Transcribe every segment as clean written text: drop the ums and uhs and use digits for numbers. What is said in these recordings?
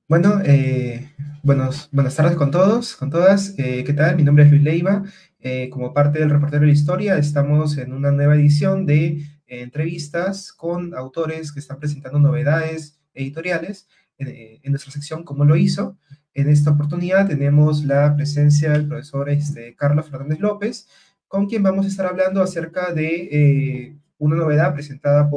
Bueno, buenas tardes con todos, con todas. ¿Qué tal? Mi nombre es Luis Leiva. Como parte del Reportero de la Historia, estamos en una nueva edición de entrevistas con autores que están presentando novedades editoriales en nuestra sección Cómo lo hizo. En esta oportunidad tenemos la presencia del profesor Carlos Fernández López, con quien vamos a estar hablando acerca de una novedad presentada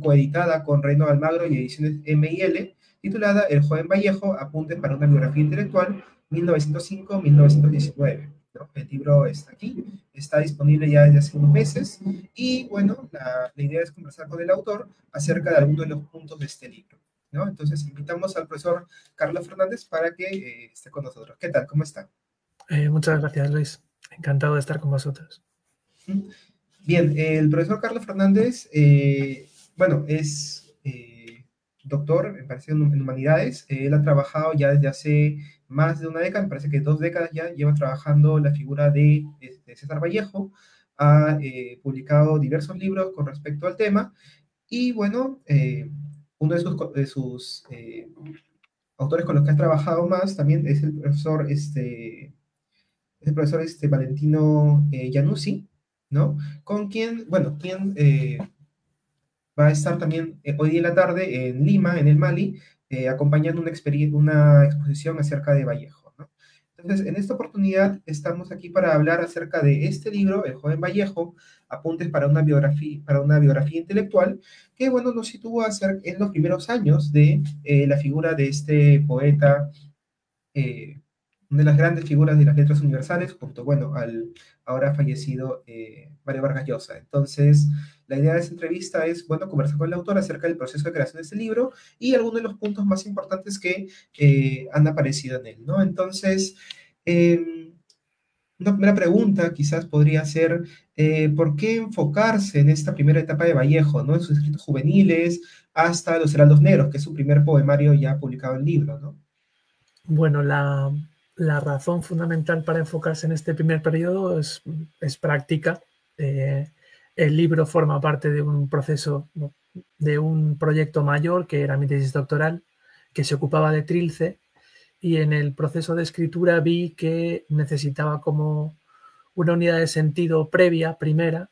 coeditada con Reino Almagro y Ediciones M&L, titulada El joven Vallejo, apuntes para una biografía intelectual, 1905-1919. ¿No? El libro está aquí, está disponible ya desde hace unos meses, y bueno, la idea es conversar con el autor acerca de algunos de los puntos de este libro. ¿No? Entonces, invitamos al profesor Carlos Fernández para que esté con nosotros. ¿Qué tal? ¿Cómo está? Muchas gracias, Luis. Encantado de estar con vosotros. Bien, el profesor Carlos Fernández, es doctor, me parece, en humanidades. Él ha trabajado ya desde hace más de una década, me parece que 2 décadas ya, lleva trabajando la figura de César Vallejo. Ha publicado diversos libros con respecto al tema, y bueno, uno de sus autores con los que ha trabajado más también es el profesor Valentino Januzzi, ¿no? Con quien, va a estar también hoy día en la tarde en Lima, en el Mali, acompañando una exposición acerca de Vallejo, ¿no? Entonces, en esta oportunidad estamos aquí para hablar acerca de este libro, El joven Vallejo, apuntes para una biografía intelectual, que, bueno, nos sitúa en los primeros años de la figura de este poeta, una de las grandes figuras de las letras universales, junto, al ahora fallecido Mario Vargas Llosa. Entonces, la idea de esta entrevista es, conversar con el autor acerca del proceso de creación de este libro y algunos de los puntos más importantes que han aparecido en él, ¿no? Entonces, una primera pregunta quizás podría ser, ¿por qué enfocarse en esta primera etapa de Vallejo, ¿no? En sus escritos juveniles hasta Los Heraldos Negros, que es su primer poemario ya publicado en libro, ¿no? Bueno, la razón fundamental para enfocarse en este primer periodo es práctica. El libro forma parte de un proceso, de un proyecto mayor, que era mi tesis doctoral, que se ocupaba de Trilce, y en el proceso de escritura vi que necesitaba como una unidad de sentido previa, primera,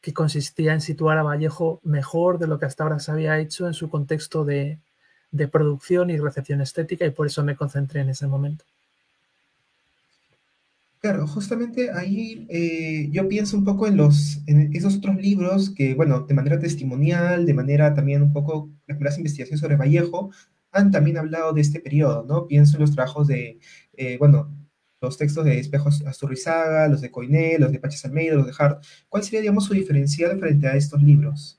que consistía en situar a Vallejo mejor de lo que hasta ahora se había hecho en su contexto de producción y recepción estética, y por eso me concentré en ese momento. Claro, justamente ahí yo pienso un poco en esos otros libros que, de manera testimonial, de manera también un poco, las primeras investigaciones sobre Vallejo, han también hablado de este periodo, ¿no? Pienso en los trabajos de, los textos de Espejo Asturrizaga, los de Coiné, los de Páchez Almeida, los de Hart. ¿Cuál sería, digamos, su diferencial frente a estos libros?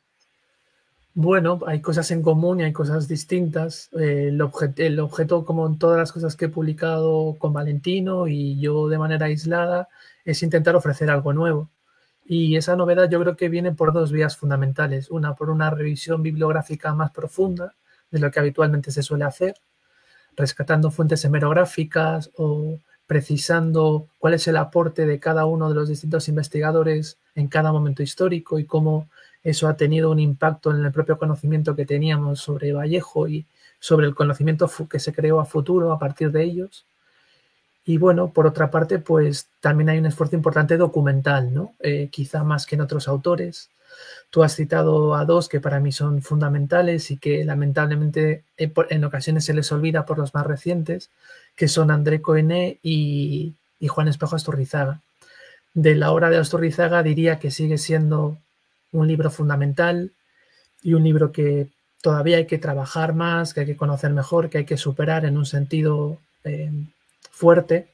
Bueno, hay cosas en común y hay cosas distintas. El objeto, como en todas las cosas que he publicado con Valentino y yo de manera aislada, es intentar ofrecer algo nuevo. Y esa novedad yo creo que viene por dos vías fundamentales. Una, por una revisión bibliográfica más profunda de lo que habitualmente se suele hacer, rescatando fuentes hemerográficas o precisando cuál es el aporte de cada uno de los distintos investigadores en cada momento histórico y cómo eso ha tenido un impacto en el propio conocimiento que teníamos sobre Vallejo y sobre el conocimiento que se creó a futuro a partir de ellos. Y bueno, por otra parte, pues también hay un esfuerzo importante documental, ¿no? Quizá más que en otros autores. Tú has citado a dos que para mí son fundamentales y que lamentablemente en ocasiones se les olvida por los más recientes, que son André Coené y Juan Espejo Asturrizaga. De la obra de Asturrizaga diría que sigue siendo un libro fundamental y un libro que todavía hay que trabajar más, que hay que conocer mejor, que hay que superar en un sentido fuerte.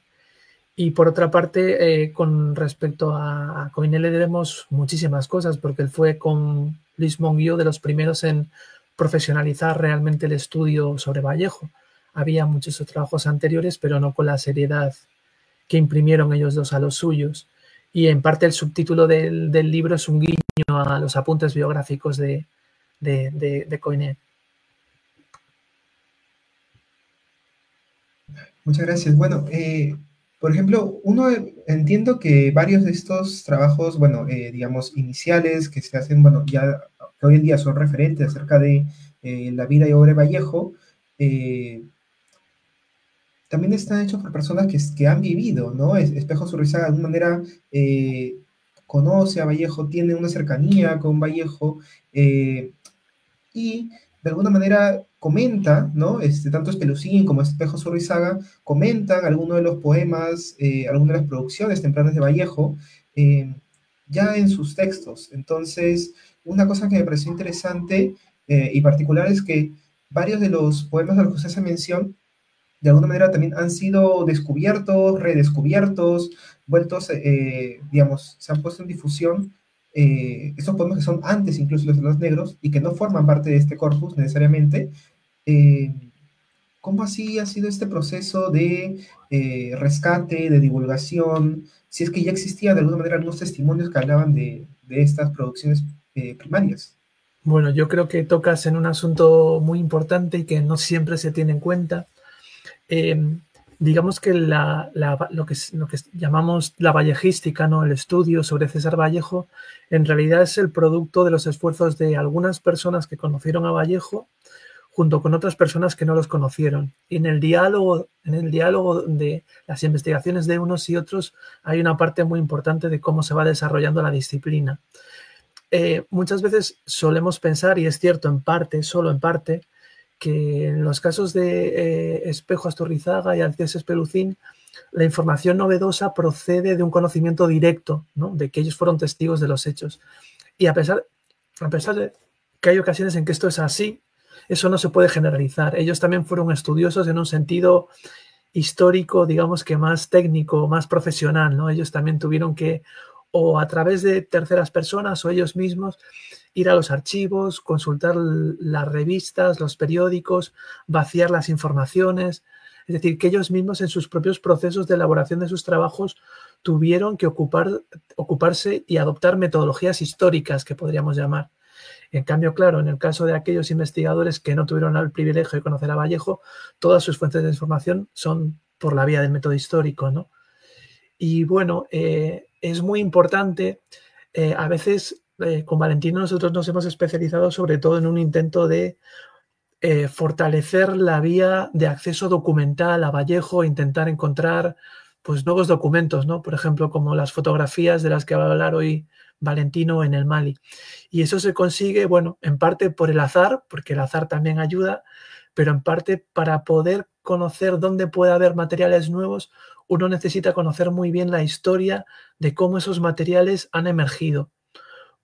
Y por otra parte, con respecto a Coiné le debemos muchísimas cosas, porque él fue con Luis Monguió de los primeros en profesionalizar realmente el estudio sobre Vallejo. Había muchos trabajos anteriores, pero no con la seriedad que imprimieron ellos dos a los suyos. Y en parte el subtítulo del libro es un guiño a los apuntes biográficos de Coiné. Muchas gracias. Bueno, Por ejemplo, entiendo que varios de estos trabajos, bueno, digamos, iniciales que se hacen, bueno, ya que hoy en día son referentes acerca de la vida y obra de Vallejo, eh, también están hechos por personas que han vivido, ¿no? Espejo Zurrizaga de alguna manera eh, conoce a Vallejo, tiene una cercanía con Vallejo, y de alguna manera comenta, ¿no? Tanto Espelucín como Espejo Zurrizaga comentan algunos de los poemas, algunas de las producciones tempranas de Vallejo, eh, ya en sus textos. Entonces, una cosa que me pareció interesante y particular es que varios de los poemas a los que usted hace mención, de alguna manera también han sido descubiertos, redescubiertos, vueltos, digamos, se han puesto en difusión estos poemas que son antes incluso de los negros y que no forman parte de este corpus necesariamente. Eh, ¿Cómo así ha sido este proceso de rescate, de divulgación? Si es que ya existía de alguna manera algunos testimonios que hablaban de estas producciones primarias. Bueno, yo creo que tocas en un asunto muy importante y que no siempre se tiene en cuenta. Digamos que lo que llamamos la vallejística, ¿no? El estudio sobre César Vallejo, en realidad es el producto de los esfuerzos de algunas personas que conocieron a Vallejo junto con otras personas que no los conocieron. Y en el diálogo de las investigaciones de unos y otros hay una parte muy importante de cómo se va desarrollando la disciplina. Muchas veces solemos pensar, y es cierto en parte, solo en parte, que en los casos de Espejo Astorrizaga y Alcides Espelucín, la información novedosa procede de un conocimiento directo, ¿no? De que ellos fueron testigos de los hechos. Y a pesar de que hay ocasiones en que esto es así, eso no se puede generalizar. Ellos también fueron estudiosos en un sentido histórico, digamos que más técnico, más profesional, ¿no? Ellos también tuvieron que, o a través de terceras personas o ellos mismos, ir a los archivos, consultar las revistas, los periódicos, vaciar las informaciones. Es decir, que ellos mismos en sus propios procesos de elaboración de sus trabajos tuvieron que ocuparse y adoptar metodologías históricas, que podríamos llamar. En cambio, claro, en el caso de aquellos investigadores que no tuvieron el privilegio de conocer a Vallejo, todas sus fuentes de información son por la vía del método histórico, ¿no? Y bueno, es muy importante, a veces con Valentino nosotros nos hemos especializado sobre todo en un intento de fortalecer la vía de acceso documental a Vallejo, intentar encontrar pues nuevos documentos, ¿no? Por ejemplo, como las fotografías de las que va a hablar hoy Valentino en el Mali. Y eso se consigue, bueno, en parte por el azar, porque el azar también ayuda, pero en parte para poder conocer dónde puede haber materiales nuevos, uno necesita conocer muy bien la historia de cómo esos materiales han emergido,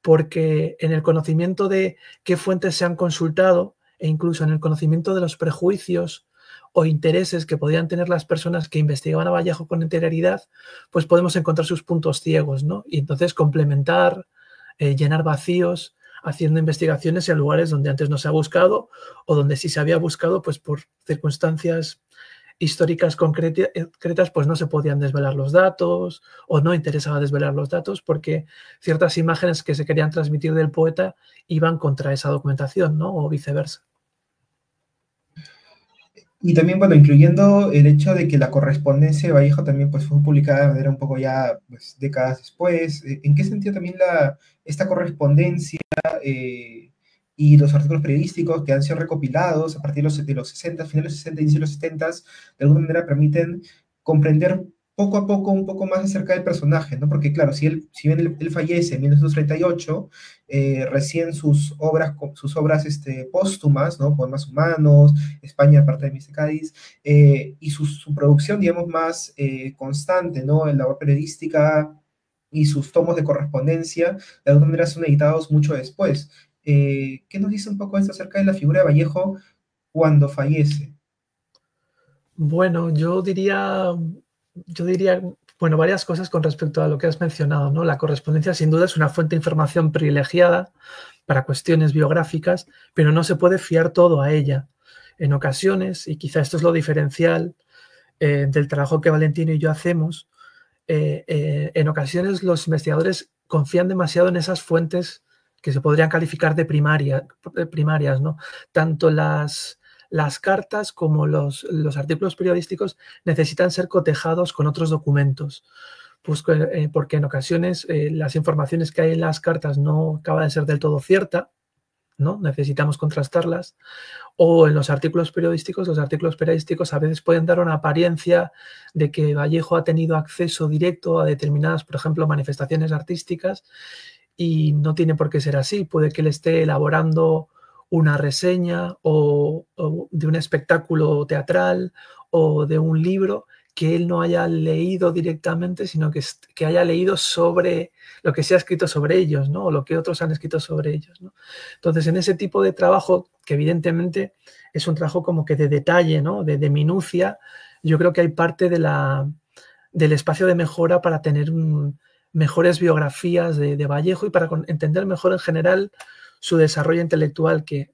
porque en el conocimiento de qué fuentes se han consultado e incluso en el conocimiento de los prejuicios o intereses que podían tener las personas que investigaban a Vallejo con anterioridad, pues podemos encontrar sus puntos ciegos, ¿no? Y entonces complementar, llenar vacíos, haciendo investigaciones en lugares donde antes no se ha buscado o donde sí se había buscado, pues por circunstancias históricas concretas, pues no se podían desvelar los datos o no interesaba desvelar los datos porque ciertas imágenes que se querían transmitir del poeta iban contra esa documentación, ¿no? O viceversa. Y también, bueno, incluyendo el hecho de que la correspondencia de Vallejo también pues, fue publicada de manera un poco ya pues, décadas después. ¿En qué sentido también esta correspondencia eh, y los artículos periodísticos que han sido recopilados a partir de los 60, finales de los 60, inicios de los 70, de alguna manera permiten comprender poco a poco un poco más acerca del personaje, ¿no? Porque claro, si bien él fallece en 1938, recién sus obras póstumas, ¿no? Poemas humanos, España, parte de Mr. Cádiz, y su producción, digamos, más constante, ¿no? En la labor periodística y sus tomos de correspondencia, de alguna manera son editados mucho después. ¿Qué nos dice un poco esto acerca de la figura de Vallejo cuando fallece? Bueno, yo diría, bueno, varias cosas con respecto a lo que has mencionado, ¿no? La correspondencia sin duda es una fuente de información privilegiada para cuestiones biográficas, pero no se puede fiar todo a ella. En ocasiones, y quizá esto es lo diferencial del trabajo que Valentino y yo hacemos, en ocasiones los investigadores confían demasiado en esas fuentes que se podrían calificar de primarias, ¿no? Tanto las cartas como los artículos periodísticos necesitan ser cotejados con otros documentos. Pues, porque en ocasiones las informaciones que hay en las cartas no acaba de ser del todo cierta, ¿no? Necesitamos contrastarlas. O en los artículos periodísticos a veces pueden dar una apariencia de que Vallejo ha tenido acceso directo a determinadas, por ejemplo, manifestaciones artísticas, y no tiene por qué ser así. Puede que él esté elaborando una reseña o de un espectáculo teatral o de un libro que él no haya leído directamente, sino que haya leído sobre lo que se ha escrito sobre ellos, ¿no? O lo que otros han escrito sobre ellos, ¿no? Entonces, en ese tipo de trabajo, que evidentemente es un trabajo como que de detalle, ¿no? De minucia, yo creo que hay parte del espacio de mejora para tener mejores biografías de Vallejo y para entender mejor en general su desarrollo intelectual, que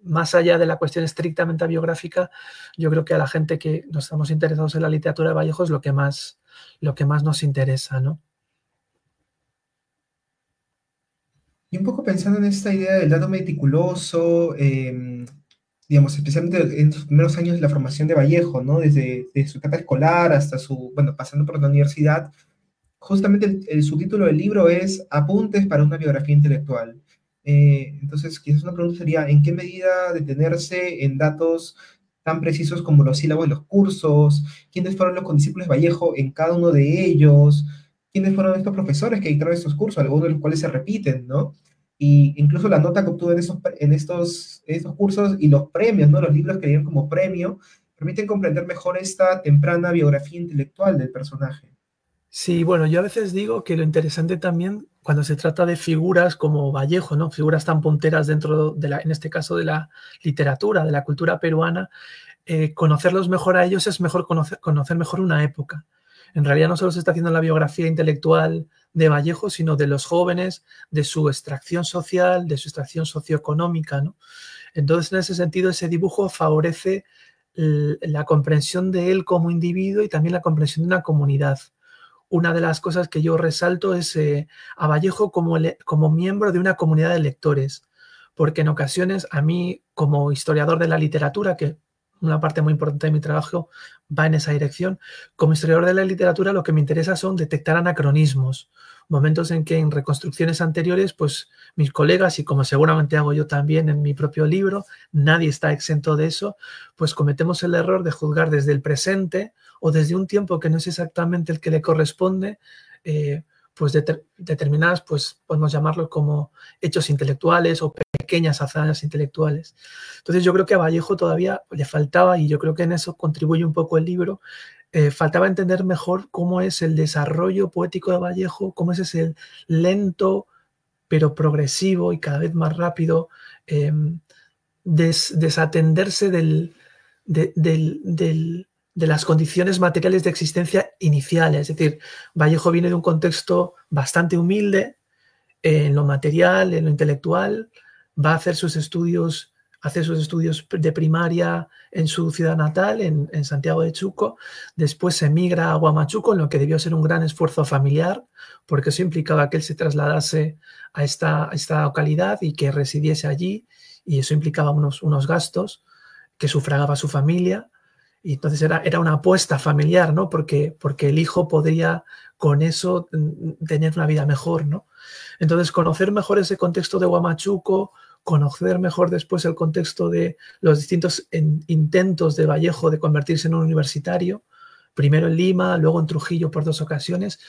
más allá de la cuestión estrictamente biográfica, yo creo que a la gente que nos estamos interesados en la literatura de Vallejo es lo que más nos interesa, ¿no? Y un poco pensando en esta idea del dato meticuloso, digamos, especialmente en los primeros años de la formación de Vallejo, ¿no? Desde su etapa escolar hasta bueno, pasando por la universidad, justamente el subtítulo del libro es Apuntes para una biografía intelectual. Entonces, quizás una pregunta sería, ¿en qué medida detenerse en datos tan precisos como los sílabos de los cursos? ¿Quiénes fueron los condiscípulos de Vallejo en cada uno de ellos? ¿Quiénes fueron estos profesores que dictaron estos cursos, algunos de los cuales se repiten, ¿no? Y incluso la nota que obtuvo en estos cursos y los premios, ¿no? Los libros que dieron como premio, permiten comprender mejor esta temprana biografía intelectual del personaje. Sí, bueno, yo a veces digo que lo interesante también cuando se trata de figuras como Vallejo, ¿no? Figuras tan punteras dentro en este caso, de la literatura, de la cultura peruana, conocerlos mejor a ellos es mejor conocer mejor una época. En realidad no solo se está haciendo la biografía intelectual de Vallejo, sino de los jóvenes, de su extracción social, de su extracción socioeconómica, ¿no? Entonces, en ese sentido, ese dibujo favorece la comprensión de él como individuo y también la comprensión de una comunidad. Una de las cosas que yo resalto es a Vallejo como miembro de una comunidad de lectores, porque en ocasiones a mí, como historiador de la literatura, que una parte muy importante de mi trabajo va en esa dirección, como historiador de la literatura lo que me interesa son detectar anacronismos, momentos en que en reconstrucciones anteriores, pues mis colegas, y como seguramente hago yo también en mi propio libro, nadie está exento de eso, pues cometemos el error de juzgar desde el presente o desde un tiempo que no es exactamente el que le corresponde, pues determinadas, pues podemos llamarlos como hechos intelectuales o pequeñas hazañas intelectuales. Entonces yo creo que a Vallejo todavía le faltaba, y yo creo que en eso contribuye un poco el libro, faltaba entender mejor cómo es el desarrollo poético de Vallejo, cómo es ese lento pero progresivo y cada vez más rápido desatenderse de las condiciones materiales de existencia iniciales. Es decir, Vallejo viene de un contexto bastante humilde en lo material, en lo intelectual, va a hacer sus estudios de primaria en su ciudad natal, en Santiago de Chuco, después se emigra a Huamachuco, en lo que debió ser un gran esfuerzo familiar, porque eso implicaba que él se trasladase a esta localidad y que residiese allí, y eso implicaba unos gastos que sufragaba su familia, y entonces era una apuesta familiar, ¿no? Porque el hijo podría con eso tener una vida mejor, ¿no? Entonces, conocer mejor ese contexto de Huamachuco, conocer mejor después el contexto de los distintos intentos de Vallejo de convertirse en un universitario, primero en Lima, luego en Trujillo por 2 ocasiones,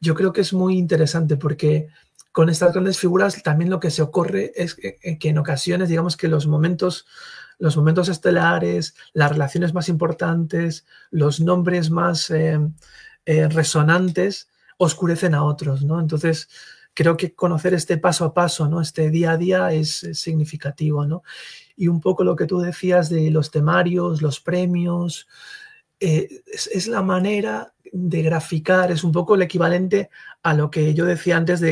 yo creo que es muy interesante, porque con estas grandes figuras también lo que se ocurre es que en ocasiones, digamos que los momentos estelares, las relaciones más importantes, los nombres más resonantes, oscurecen a otros, ¿no? Entonces, creo que conocer este paso a paso, ¿no? Este día a día es significativo, ¿no? Y un poco lo que tú decías de los temarios, los premios, es la manera de graficar, es un poco el equivalente a lo que yo decía antes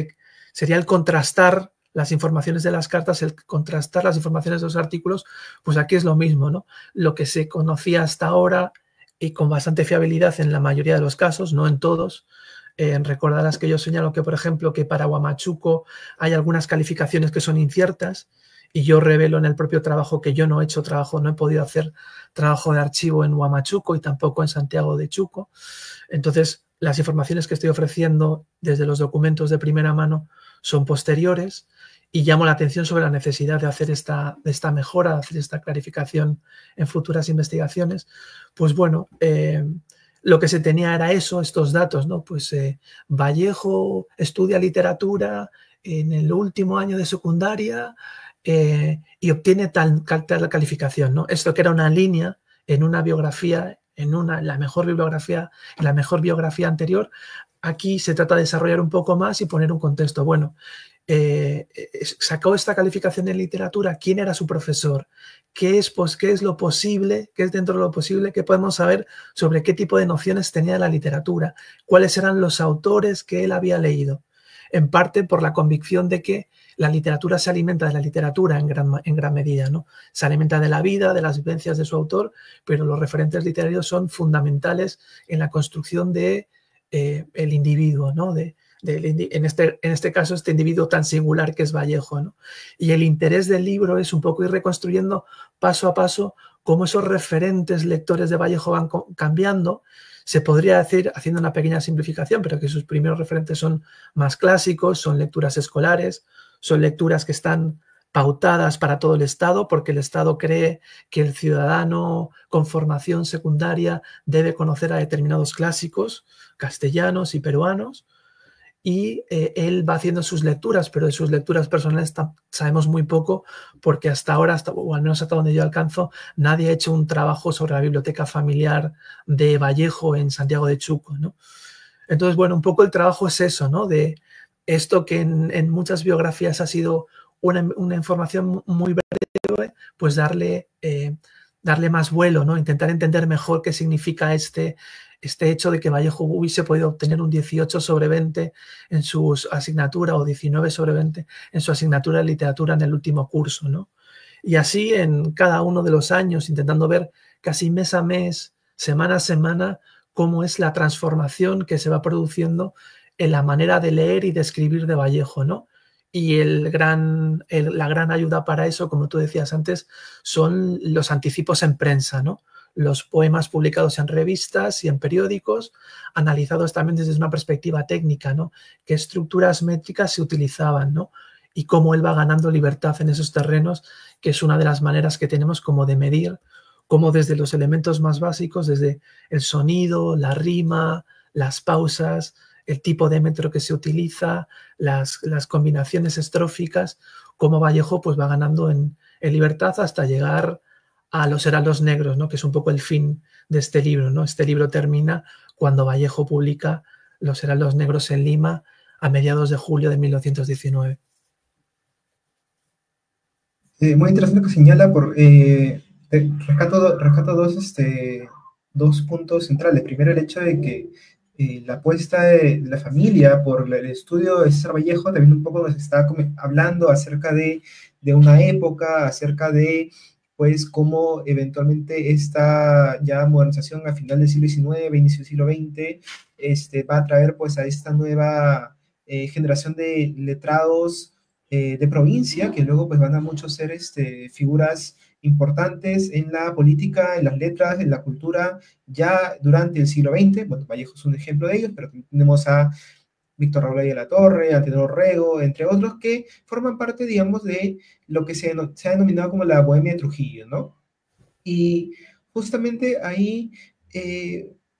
sería el contrastar las informaciones de las cartas, el contrastar las informaciones de los artículos, pues aquí es lo mismo, ¿no? Lo que se conocía hasta ahora y con bastante fiabilidad en la mayoría de los casos, no en todos. Recordarás que yo señalo que, por ejemplo, que para Huamachuco hay algunas calificaciones que son inciertas y yo revelo en el propio trabajo que yo no he hecho trabajo, no he podido hacer trabajo de archivo en Huamachuco y tampoco en Santiago de Chuco. Entonces, las informaciones que estoy ofreciendo desde los documentos de primera mano son posteriores y llamo la atención sobre la necesidad de hacer esta mejora, de hacer esta clarificación en futuras investigaciones. Pues bueno, lo que se tenía era eso, estos datos, ¿no? Pues Vallejo estudia literatura en el último año de secundaria y obtiene tal calificación, ¿no? Esto que era una línea en una biografía, en la mejor biografía anterior. Aquí se trata de desarrollar un poco más y poner un contexto. Bueno, sacó esta calificación en literatura, quién era su profesor, qué es lo posible, qué es dentro de lo posible, qué podemos saber sobre qué tipo de nociones tenía la literatura, cuáles eran los autores que él había leído, en parte por la convicción de que la literatura se alimenta de la literatura en gran medida, ¿no? Se alimenta de la vida, de las vivencias de su autor, pero los referentes literarios son fundamentales en la construcción de el individuo, ¿no? En este caso, este individuo tan singular que es Vallejo, ¿no? Y el interés del libro es un poco ir reconstruyendo paso a paso cómo esos referentes lectores de Vallejo van cambiando. Se podría decir, haciendo una pequeña simplificación, pero que sus primeros referentes son más clásicos, son lecturas escolares, son lecturas que están pautadas para todo el Estado, porque el Estado cree que el ciudadano con formación secundaria debe conocer a determinados clásicos castellanos y peruanos, y él va haciendo sus lecturas, pero de sus lecturas personales sabemos muy poco, porque hasta ahora, o al menos hasta donde yo alcanzo, nadie ha hecho un trabajo sobre la biblioteca familiar de Vallejo en Santiago de Chuco, ¿no? Entonces, bueno, un poco el trabajo es eso, ¿no? De esto que en muchas biografías ha sido una información muy breve, pues darle más vuelo, ¿no? Intentar entender mejor qué significa este hecho de que Vallejo hubiese podido obtener un 18 sobre 20 en su asignatura o 19 sobre 20 en su asignatura de literatura en el último curso, ¿no? Y así en cada uno de los años, intentando ver casi mes a mes, semana a semana, cómo es la transformación que se va produciendo en la manera de leer y de escribir de Vallejo, ¿no? Y la gran ayuda para eso, como tú decías antes, son los anticipos en prensa, ¿no? Los poemas publicados en revistas y en periódicos, analizados también desde una perspectiva técnica, ¿no? Qué estructuras métricas se utilizaban, ¿no? Y cómo él va ganando libertad en esos terrenos, que es una de las maneras que tenemos como de medir, cómo desde los elementos más básicos, desde el sonido, la rima, las pausas, el tipo de metro que se utiliza, las combinaciones estróficas, cómo Vallejo pues va ganando en libertad hasta llegar a los heraldos negros, ¿no? Que es un poco el fin de este libro, ¿no? Este libro termina cuando Vallejo publica Los heraldos negros en Lima a mediados de julio de 1919. Muy interesante que señala, rescato dos puntos centrales. Primero, el hecho de que la apuesta de la familia por el estudio de César Vallejo también un poco nos está hablando acerca de una época, acerca de pues cómo eventualmente esta ya modernización a final del siglo XIX, inicio del siglo XX, va a traer pues a esta nueva generación de letrados de provincia, que luego pues van a muchos ser figuras importantes en la política, en las letras, en la cultura, ya durante el siglo XX. Bueno, Vallejo es un ejemplo de ellos, pero tenemos a Víctor Raúl de la Torre, a Tenor Rego, entre otros, que forman parte, digamos, de lo que se ha denominado como la Bohemia de Trujillo, ¿no? Y justamente ahí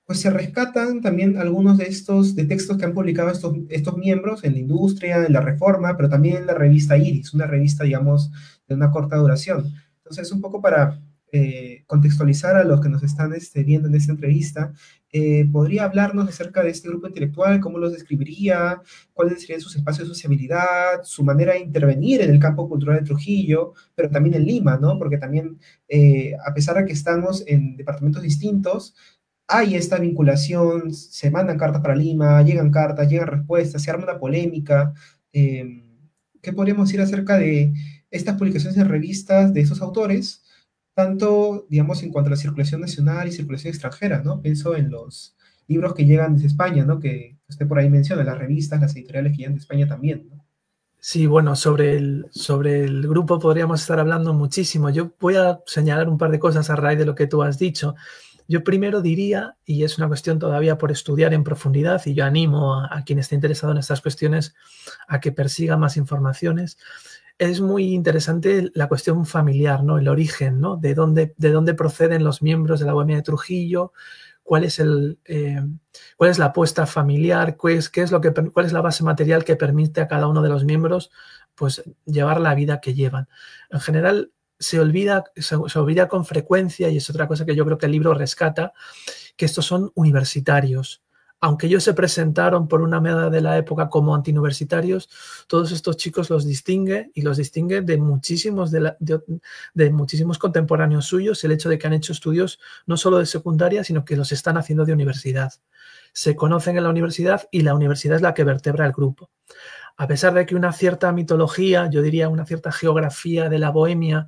pues se rescatan también algunos de textos que han publicado estos miembros en la industria, en la Reforma, pero también en la revista Iris, una revista, digamos, de una corta duración. Entonces, un poco para contextualizar a los que nos están viendo en esta entrevista, ¿podría hablarnos acerca de este grupo intelectual? ¿Cómo los describiría? ¿Cuáles serían sus espacios de sociabilidad? ¿Su manera de intervenir en el campo cultural de Trujillo? Pero también en Lima, ¿no? Porque también, a pesar de que estamos en departamentos distintos, hay esta vinculación, se mandan cartas para Lima, llegan cartas, llegan respuestas, se arma una polémica. ¿Qué podríamos decir acerca de estas publicaciones en revistas de esos autores? Tanto, digamos, en cuanto a la circulación nacional y circulación extranjera, ¿no? Pienso en los libros que llegan desde España, ¿no? Que usted por ahí menciona, las revistas, las editoriales que llegan de España también, ¿no? Sí, bueno, sobre el grupo podríamos estar hablando muchísimo. Yo voy a señalar un par de cosas a raíz de lo que tú has dicho. Yo primero diría, y es una cuestión todavía por estudiar en profundidad, y yo animo a quien esté interesado en estas cuestiones a que persiga más informaciones, es muy interesante la cuestión familiar, ¿no? El origen, ¿no? De dónde proceden los miembros de la Bohemia de Trujillo, cuál es cuál es la apuesta familiar, cuál es la base material que permite a cada uno de los miembros pues, llevar la vida que llevan. En general, se olvida con frecuencia, y es otra cosa que yo creo que el libro rescata, que estos son universitarios. Aunque ellos se presentaron por una media de la época como antiuniversitarios, todos estos chicos los distingue y los distingue de muchísimos, de muchísimos contemporáneos suyos el hecho de que han hecho estudios no solo de secundaria, sino que los están haciendo de universidad. Se conocen en la universidad y la universidad es la que vertebra el grupo. A pesar de que una cierta mitología, yo diría una cierta geografía de la Bohemia,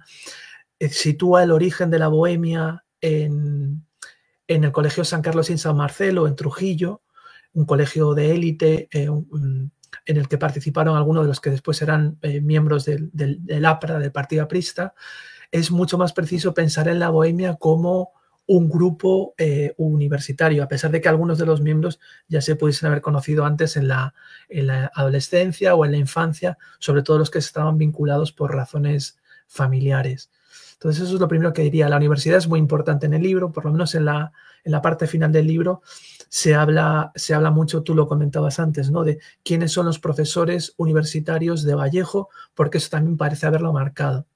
sitúa el origen de la Bohemia en el Colegio San Carlos y San Marcelo, en Trujillo, un colegio de élite en el que participaron algunos de los que después eran miembros del APRA, del Partido Aprista. Es mucho más preciso pensar en la Bohemia como un grupo universitario, a pesar de que algunos de los miembros ya se pudiesen haber conocido antes en la adolescencia o en la infancia, sobre todo los que estaban vinculados por razones familiares. Entonces eso es lo primero que diría. La universidad es muy importante en el libro, por lo menos en la parte final del libro se habla mucho, tú lo comentabas antes, ¿no? De quiénes son los profesores universitarios de Vallejo, porque eso también parece haberlo marcado.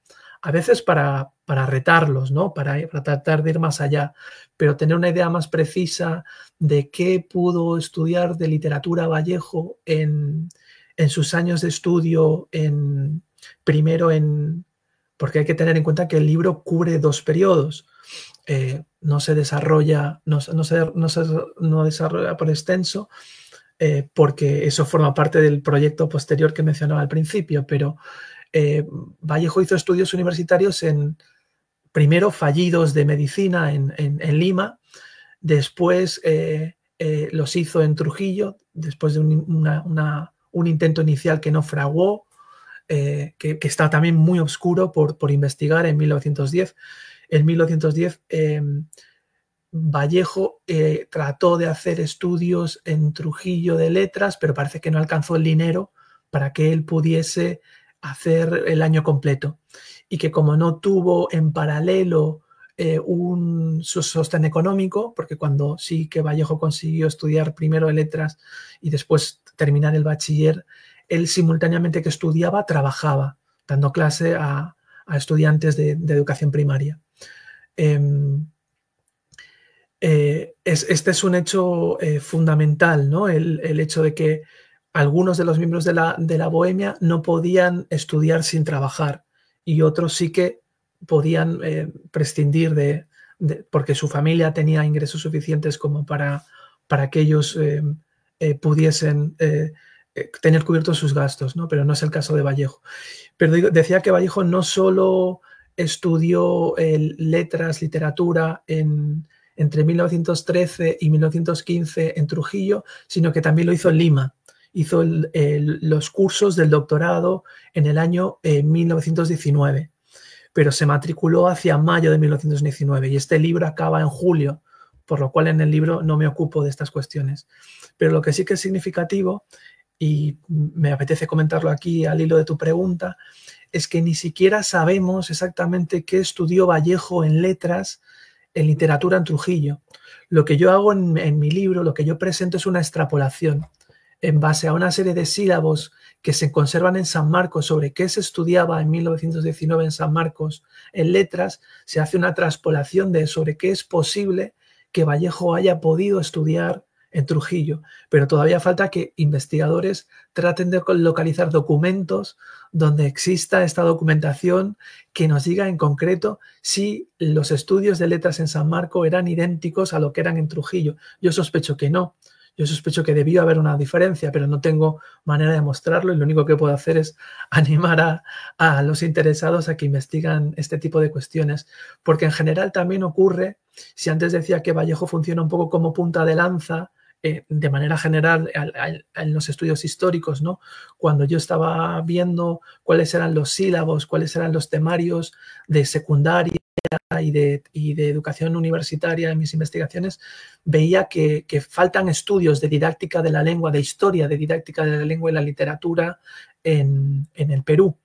A veces para retarlos, ¿no? Para tratar de ir más allá, pero tener una idea más precisa de qué pudo estudiar de literatura Vallejo en sus años de estudio, porque hay que tener en cuenta que el libro cubre 2 periodos. No se desarrolla por extenso, porque eso forma parte del proyecto posterior que mencionaba al principio, pero Vallejo hizo estudios universitarios primero fallidos de medicina en Lima, después los hizo en Trujillo, después de un intento inicial que no fraguó, que está también muy oscuro por investigar en 1910. En 1910 Vallejo trató de hacer estudios en Trujillo de letras, pero parece que no alcanzó el dinero para que él pudiese hacer el año completo, y que como no tuvo en paralelo un sostén económico, porque cuando sí que Vallejo consiguió estudiar primero de letras y después terminar el bachiller, él simultáneamente que estudiaba trabajaba dando clase a estudiantes de educación primaria. Este es un hecho fundamental, ¿no? El hecho de que algunos de los miembros de la Bohemia no podían estudiar sin trabajar, y otros sí que podían prescindir porque su familia tenía ingresos suficientes como para que ellos pudiesen tener cubiertos sus gastos, ¿no? Pero no es el caso de Vallejo. Pero decía que Vallejo no solo estudió letras, literatura entre 1913 y 1915 en Trujillo, sino que también lo hizo en Lima. Hizo los cursos del doctorado en el año 1919, pero se matriculó hacia mayo de 1919, y este libro acaba en julio, por lo cual en el libro no me ocupo de estas cuestiones. Pero lo que sí que es significativo, y me apetece comentarlo aquí al hilo de tu pregunta, es que ni siquiera sabemos exactamente qué estudió Vallejo en letras, en literatura en Trujillo. Lo que yo hago en mi libro, lo que yo presento es una extrapolación en base a una serie de sílabos que se conservan en San Marcos sobre qué se estudiaba en 1919 en San Marcos en letras. Se hace una transpolación sobre qué es posible que Vallejo haya podido estudiar en Trujillo, pero todavía falta que investigadores traten de localizar documentos donde exista esta documentación que nos diga en concreto si los estudios de letras en San Marcos eran idénticos a lo que eran en Trujillo. Yo sospecho que no. Yo sospecho que debió haber una diferencia, pero no tengo manera de mostrarlo, y lo único que puedo hacer es animar a los interesados a que investigan este tipo de cuestiones, porque en general también ocurre, si antes decía que Vallejo funciona un poco como punta de lanza de manera general en los estudios históricos, ¿no? Cuando yo estaba viendo cuáles eran los sílabos, cuáles eran los temarios de secundaria y de educación universitaria en mis investigaciones, veía que faltan estudios de didáctica de la lengua, de historia de didáctica de la lengua y la literatura en el Perú.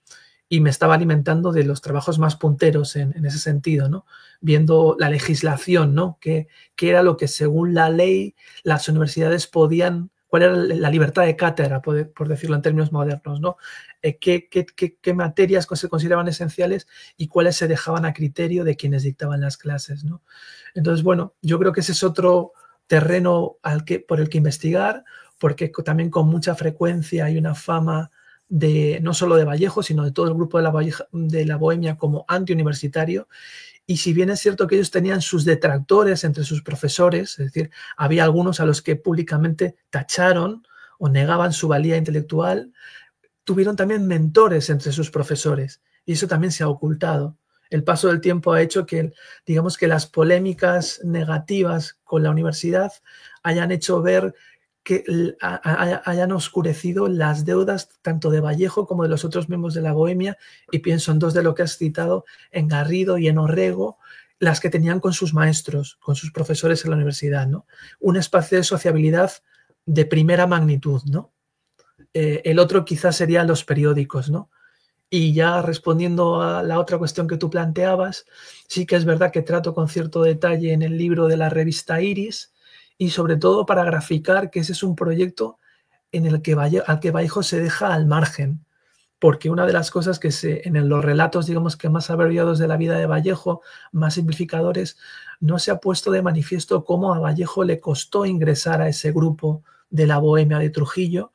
Y me estaba alimentando de los trabajos más punteros en ese sentido, ¿no? Viendo la legislación, ¿no? ¿Qué era lo que según la ley las universidades podían, cuál era la libertad de cátedra, por decirlo en términos modernos, ¿no? ¿Qué materias se consideraban esenciales y cuáles se dejaban a criterio de quienes dictaban las clases, ¿no? Entonces, bueno, yo creo que ese es otro terreno por el que investigar, porque también con mucha frecuencia hay una fama no solo de Vallejo, sino de todo el grupo de la Bohemia como antiuniversitario. Y si bien es cierto que ellos tenían sus detractores entre sus profesores, es decir, había algunos a los que públicamente tacharon o negaban su valía intelectual, tuvieron también mentores entre sus profesores y eso también se ha ocultado. El paso del tiempo ha hecho que, digamos, que las polémicas negativas con la universidad hayan hecho ver que hayan oscurecido las deudas tanto de Vallejo como de los otros miembros de la Bohemia, y pienso en dos de lo que has citado, en Garrido y en Orrego, las que tenían con sus maestros, con sus profesores en la universidad, ¿no? Un espacio de sociabilidad de primera magnitud, ¿no? El otro quizás serían los periódicos, ¿no? Y ya respondiendo a la otra cuestión que tú planteabas, sí que es verdad que trato con cierto detalle en el libro de la revista Iris, y sobre todo para graficar que ese es un proyecto en el que al que Vallejo se deja al margen, porque una de las cosas que en los relatos, digamos, que más abreviados de la vida de Vallejo, más simplificadores, no se ha puesto de manifiesto cómo a Vallejo le costó ingresar a ese grupo de la Bohemia de Trujillo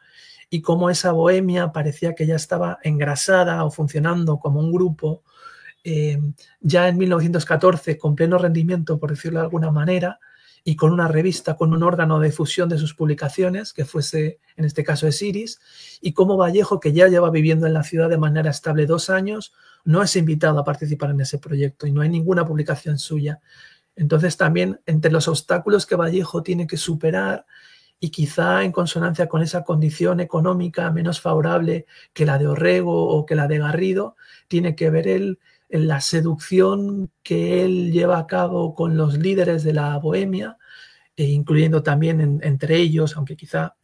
y cómo esa Bohemia parecía que ya estaba engrasada o funcionando como un grupo ya en 1914 con pleno rendimiento, por decirlo de alguna manera, y con una revista, con un órgano de difusión de sus publicaciones, que fuese, en este caso, es Iris, y cómo Vallejo, que ya lleva viviendo en la ciudad de manera estable 2 años, no es invitado a participar en ese proyecto y no hay ninguna publicación suya. Entonces, también, entre los obstáculos que Vallejo tiene que superar, y quizá en consonancia con esa condición económica menos favorable que la de Orrego o que la de Garrido, tiene que ver en la seducción que él lleva a cabo con los líderes de la Bohemia, incluyendo también entre ellos, aunque quizá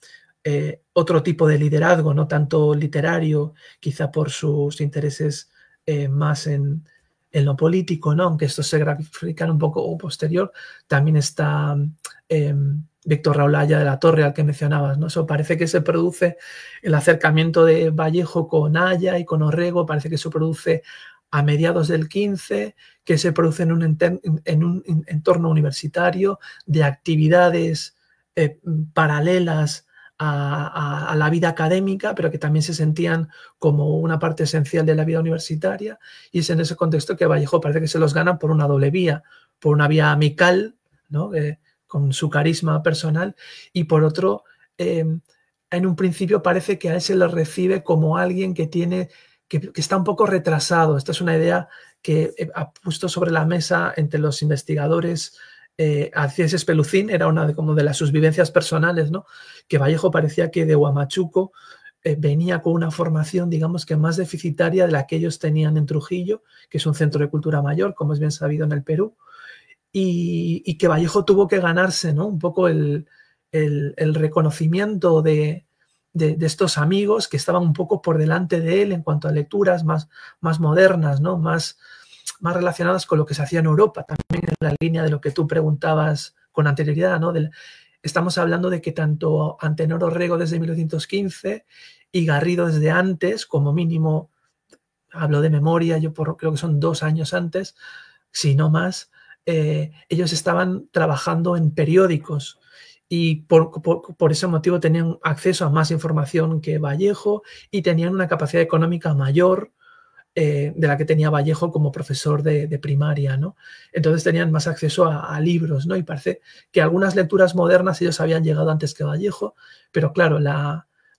otro tipo de liderazgo, no tanto literario, quizá por sus intereses más en lo político, ¿no? Aunque esto se grafica un poco posterior, también está Víctor Raúl Aya de la Torre, al que mencionabas, ¿no? Eso parece que se produce el acercamiento de Vallejo con Aya y con Orrego, parece que se produce a mediados del 15, que se produce en un entorno universitario de actividades paralelas a la vida académica, pero que también se sentían como una parte esencial de la vida universitaria, y es en ese contexto que Vallejo parece que se los gana por una doble vía, por una vía amical, ¿no? Con su carisma personal, y por otro, en un principio parece que a él se lo recibe como alguien que está un poco retrasado. Esta es una idea que ha puesto sobre la mesa entre los investigadores. Alcides Espelucín era una como de sus vivencias personales, ¿no? Que Vallejo parecía que de Huamachuco venía con una formación, digamos, que más deficitaria de la que ellos tenían en Trujillo, que es un centro de cultura mayor, como es bien sabido en el Perú, y que Vallejo tuvo que ganarse, ¿no? Un poco el reconocimiento de estos amigos que estaban un poco por delante de él en cuanto a lecturas más modernas, ¿no? Más relacionadas con lo que se hacía en Europa, también en la línea de lo que tú preguntabas con anterioridad, ¿no? Estamos hablando de que tanto Antenor Orrego desde 1915 y Garrido desde antes, como mínimo, hablo de memoria, creo que son 2 años antes, si no más, ellos estaban trabajando en periódicos y por ese motivo tenían acceso a más información que Vallejo y tenían una capacidad económica mayor de la que tenía Vallejo como profesor de primaria, ¿no? Entonces tenían más acceso a libros, ¿no? Y parece que algunas lecturas modernas ellos habían llegado antes que Vallejo, pero claro,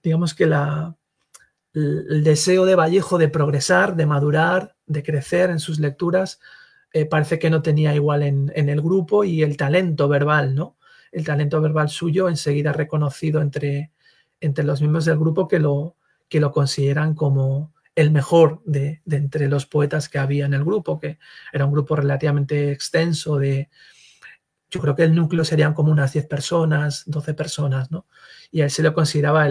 digamos que el deseo de Vallejo de progresar, de madurar, de crecer en sus lecturas, parece que no tenía igual en el grupo, y el talento verbal, ¿no? el talento verbal suyo enseguida reconocido entre los miembros del grupo que lo consideran como el mejor de entre los poetas que había en el grupo, que era un grupo relativamente extenso yo creo que el núcleo serían como unas 10 personas, 12 personas, ¿no? Y a él se lo consideraba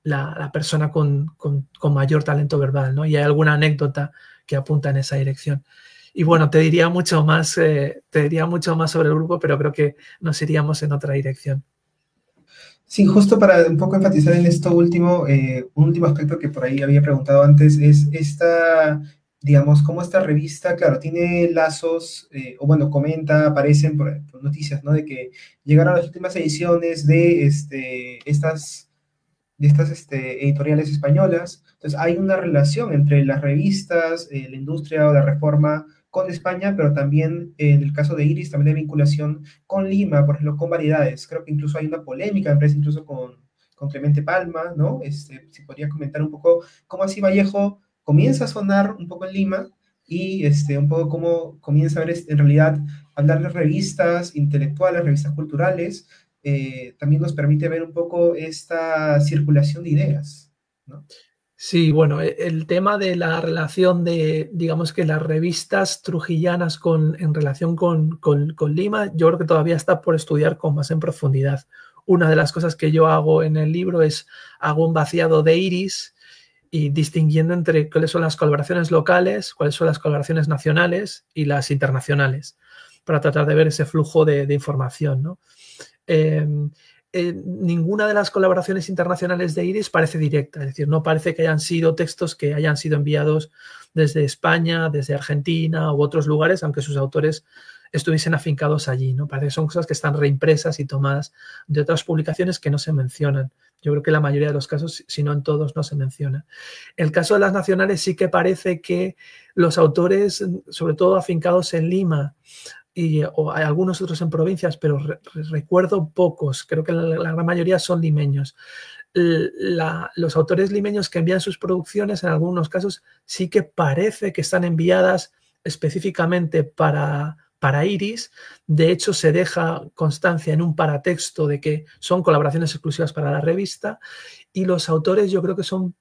la persona con mayor talento verbal, ¿no? Y hay alguna anécdota que apunta en esa dirección. Y bueno, te diría mucho más sobre el grupo, pero creo que nos iríamos en otra dirección. Sí, justo para un poco enfatizar en esto último, un último aspecto que por ahí había preguntado antes es esta, digamos, cómo esta revista, claro, tiene lazos, o bueno, comenta, aparecen por noticias, ¿no? De que llegaron las últimas ediciones de estas editoriales españolas. Entonces, hay una relación entre las revistas, la industria o la reforma con España, pero también en el caso de Iris, también hay vinculación con Lima, por ejemplo, con Variedades. Creo que incluso hay una polémica, me parece, incluso con Clemente Palma, ¿no? Si podría comentar un poco cómo así Vallejo comienza a sonar un poco en Lima y un poco cómo comienza a ver en realidad hablar de revistas intelectuales, revistas culturales, también nos permite ver un poco esta circulación de ideas, ¿no? Sí, bueno, el tema de la relación de, digamos que las revistas trujillanas en relación con Lima, yo creo que todavía está por estudiar con más en profundidad. Una de las cosas que yo hago en el libro es hago un vaciado de Iris y distinguiendo entre cuáles son las colaboraciones locales, cuáles son las colaboraciones nacionales y las internacionales, para tratar de ver ese flujo de información, ¿no? Ninguna de las colaboraciones internacionales de Iris parece directa, es decir, no parece que hayan sido textos que hayan sido enviados desde España, desde Argentina u otros lugares, aunque sus autores estuviesen afincados allí, ¿no? Parece que son cosas que están reimpresas y tomadas de otras publicaciones que no se mencionan. Yo creo que en la mayoría de los casos, si no en todos, no se menciona. El caso de las nacionales sí que parece que los autores, sobre todo afincados en Lima, o hay algunos otros en provincias, pero recuerdo pocos, creo que la gran mayoría son limeños. Los autores limeños que envían sus producciones, en algunos casos, sí que parece que están enviadas específicamente para Iris. De hecho, se deja constancia en un paratexto de que son colaboraciones exclusivas para la revista, y los autores yo creo que son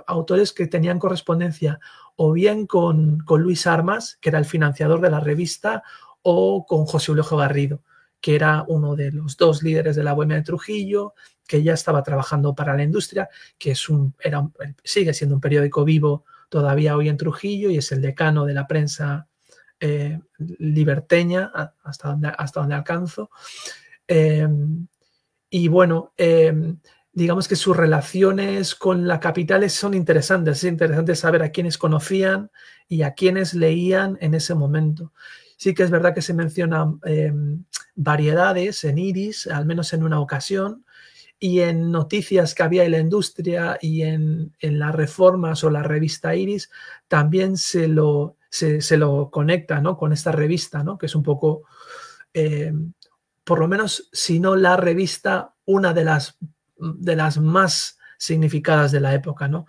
autores que tenían correspondencia o bien con Luis Armas, que era el financiador de la revista, o con José Eulogio Garrido, que era uno de los dos líderes de la Bohemia de Trujillo, que ya estaba trabajando para la industria, que sigue siendo un periódico vivo todavía hoy en Trujillo y es el decano de la prensa liberteña, hasta donde alcanzo. Y bueno, digamos que sus relaciones con la capital son interesantes. Es interesante saber a quiénes conocían y a quiénes leían en ese momento. Sí que es verdad que se mencionan variedades en Iris, al menos en una ocasión, y en noticias que había en la industria y en las reformas o la revista Iris, también se lo conecta, ¿no?, con esta revista, ¿no?, que es un poco, por lo menos, si no la revista, una de las más significadas de la época, ¿no?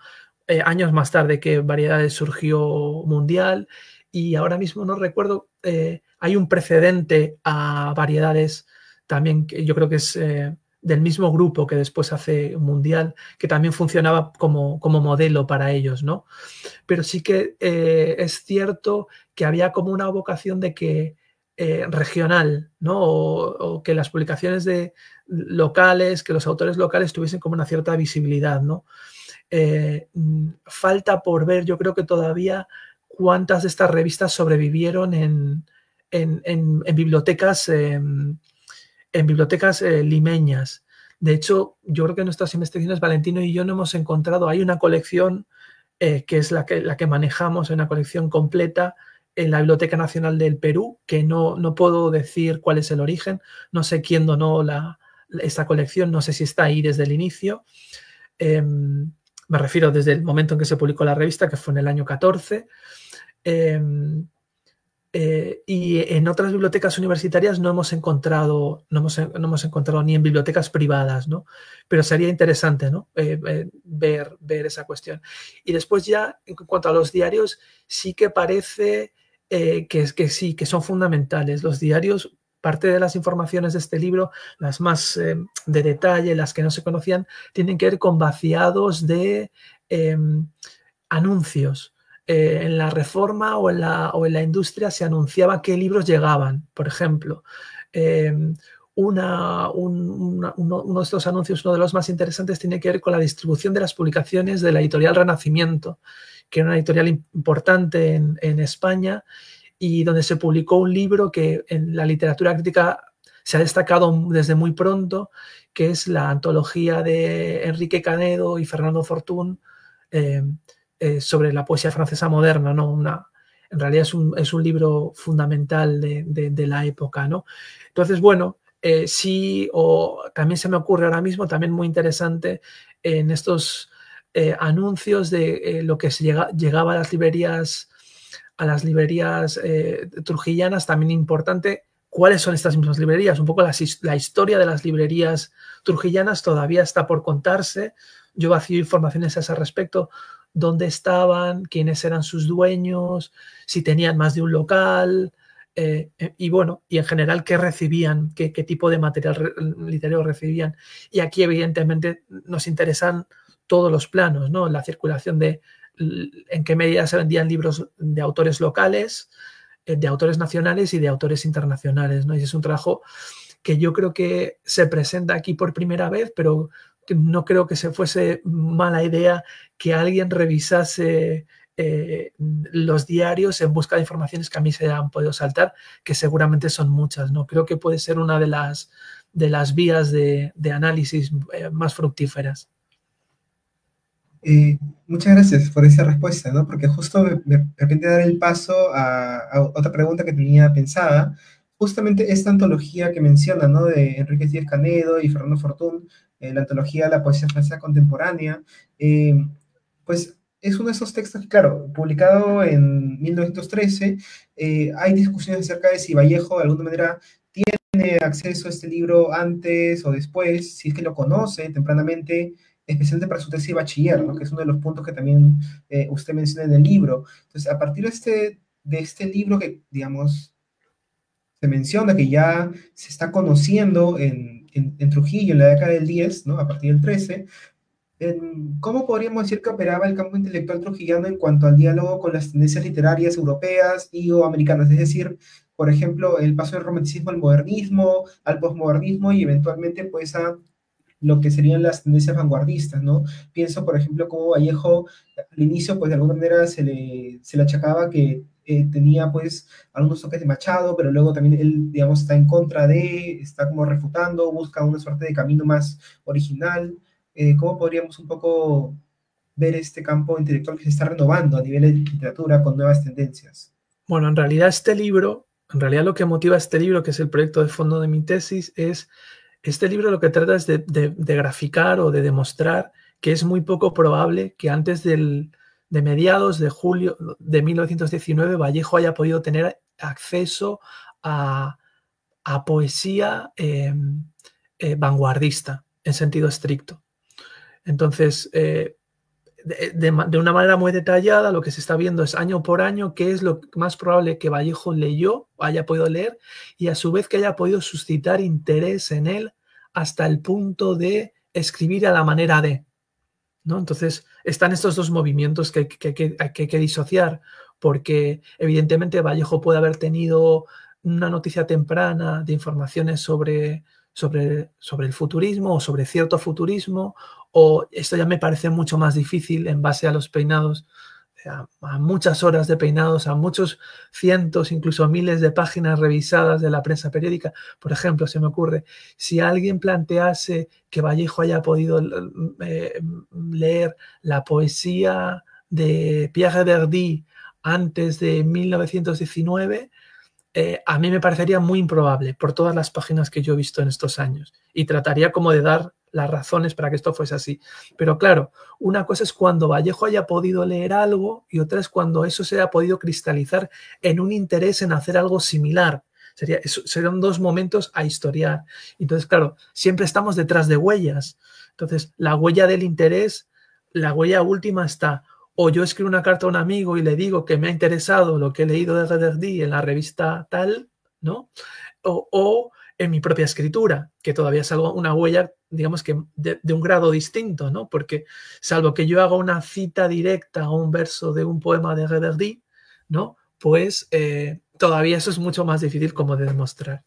Años más tarde que Variedades surgió mundial, y ahora mismo no recuerdo, hay un precedente a Variedades también, que yo creo que es del mismo grupo que después hace mundial, que también funcionaba como modelo para ellos, ¿no? Pero sí que es cierto que había como una vocación de que regional, ¿no? O que las publicaciones locales, que los autores locales tuviesen como una cierta visibilidad, ¿no? Falta por ver, yo creo que todavía, cuántas de estas revistas sobrevivieron en bibliotecas, limeñas. De hecho, yo creo que en nuestras investigaciones, Valentino y yo no hemos encontrado, hay una colección que es la que manejamos, una colección completa en la Biblioteca Nacional del Perú, que no puedo decir cuál es el origen, no sé quién donó esta colección, no sé si está ahí desde el inicio. Me refiero desde el momento en que se publicó la revista, que fue en el año 14. Y en otras bibliotecas universitarias no hemos encontrado ni en bibliotecas privadas, ¿no? Pero sería interesante, ¿no?, ver esa cuestión. Y después ya, en cuanto a los diarios, sí que parece que sí, que son fundamentales. Los diarios, parte de las informaciones de este libro, las más de detalle, las que no se conocían, tienen que ver con vaciados de anuncios. En la Reforma o en la industria se anunciaba qué libros llegaban. Por ejemplo, uno de estos anuncios, uno de los más interesantes, tiene que ver con la distribución de las publicaciones de la editorial Renacimiento, que era una editorial importante en España, y donde se publicó un libro que en la literatura crítica se ha destacado desde muy pronto, que es la antología de Enrique Canedo y Fernando Fortún sobre la poesía francesa moderna, ¿no? En realidad es un libro fundamental de la época, ¿no? Entonces, bueno, sí, o también se me ocurre ahora mismo, también muy interesante, en estos anuncios de lo que llegaba a las librerías trujillanas, también importante cuáles son estas mismas librerías. Un poco la historia de las librerías trujillanas todavía está por contarse. Yo vacío informaciones a ese respecto, dónde estaban, quiénes eran sus dueños, si tenían más de un local, y bueno, y en general qué recibían, qué tipo de material literario recibían. Y aquí evidentemente nos interesan todos los planos, ¿no? La circulación de en qué medida se vendían libros de autores locales, de autores nacionales y de autores internacionales, ¿no? Y es un trabajo que yo creo que se presenta aquí por primera vez, pero que no creo que se fuese mala idea que alguien revisase los diarios en busca de informaciones que a mí se han podido saltar, que seguramente son muchas, ¿no? Creo que puede ser una de las vías de análisis más fructíferas. Muchas gracias por esa respuesta, ¿no? Porque justo me permite dar el paso a otra pregunta que tenía pensada. Justamente esta antología que menciona, ¿no? De Enrique Díez Canedo y Fernando Fortún, la antología de la poesía francesa contemporánea, pues es uno de esos textos que, claro, publicado en 1913, hay discusiones acerca de si Vallejo de alguna manera tiene acceso a este libro antes o después, si es que lo conoce tempranamente, especialmente para su tesis de bachiller, ¿no? Que es uno de los puntos que también usted menciona en el libro. Entonces, a partir de este libro que, digamos, se menciona que ya se está conociendo en Trujillo en la década del 10, ¿no? A partir del 13, ¿cómo podríamos decir que operaba el campo intelectual trujillano en cuanto al diálogo con las tendencias literarias europeas y o americanas? Es decir, por ejemplo, el paso del romanticismo al modernismo, al posmodernismo y eventualmente pues a lo que serían las tendencias vanguardistas, ¿no? Pienso, por ejemplo, como Vallejo al inicio, pues de alguna manera se le achacaba que tenía pues algunos toques de Machado, pero luego también él, digamos, está en contra está como refutando, busca una suerte de camino más original. ¿Cómo podríamos un poco ver este campo intelectual que se está renovando a nivel de literatura con nuevas tendencias? Bueno, en realidad lo que motiva este libro, que es el proyecto de fondo de mi tesis, es este libro lo que trata es de graficar o de demostrar que es muy poco probable que antes de mediados de julio de 1919 Vallejo haya podido tener acceso a poesía vanguardista en sentido estricto. Entonces, de una manera muy detallada, lo que se está viendo es año por año qué es lo más probable que Vallejo leyó, haya podido leer, y a su vez que haya podido suscitar interés en él hasta el punto de escribir a la manera de, ¿no? Entonces, están estos dos movimientos que hay que disociar, porque evidentemente Vallejo puede haber tenido una noticia temprana de informaciones sobre el futurismo o sobre cierto futurismo, o esto ya me parece mucho más difícil en base a los peinados, a muchas horas de peinados, a muchos cientos, incluso miles de páginas revisadas de la prensa periódica. Por ejemplo, se me ocurre, si alguien plantease que Vallejo haya podido leer la poesía de Pierre Verdy antes de 1919, a mí me parecería muy improbable por todas las páginas que yo he visto en estos años, y trataría como de dar las razones para que esto fuese así. Pero claro, una cosa es cuando Vallejo haya podido leer algo y otra es cuando eso se haya podido cristalizar en un interés en hacer algo similar. Serían dos momentos a historiar. Entonces, claro, siempre estamos detrás de huellas. Entonces, la huella del interés, la huella última está: o yo escribo una carta a un amigo y le digo que me ha interesado lo que he leído de Verdi en la revista tal, ¿no? O en mi propia escritura, que todavía es algo, una huella, digamos que de un grado distinto, ¿no? Porque salvo que yo haga una cita directa o un verso de un poema de Reverdy, ¿no? Pues todavía eso es mucho más difícil como de demostrar.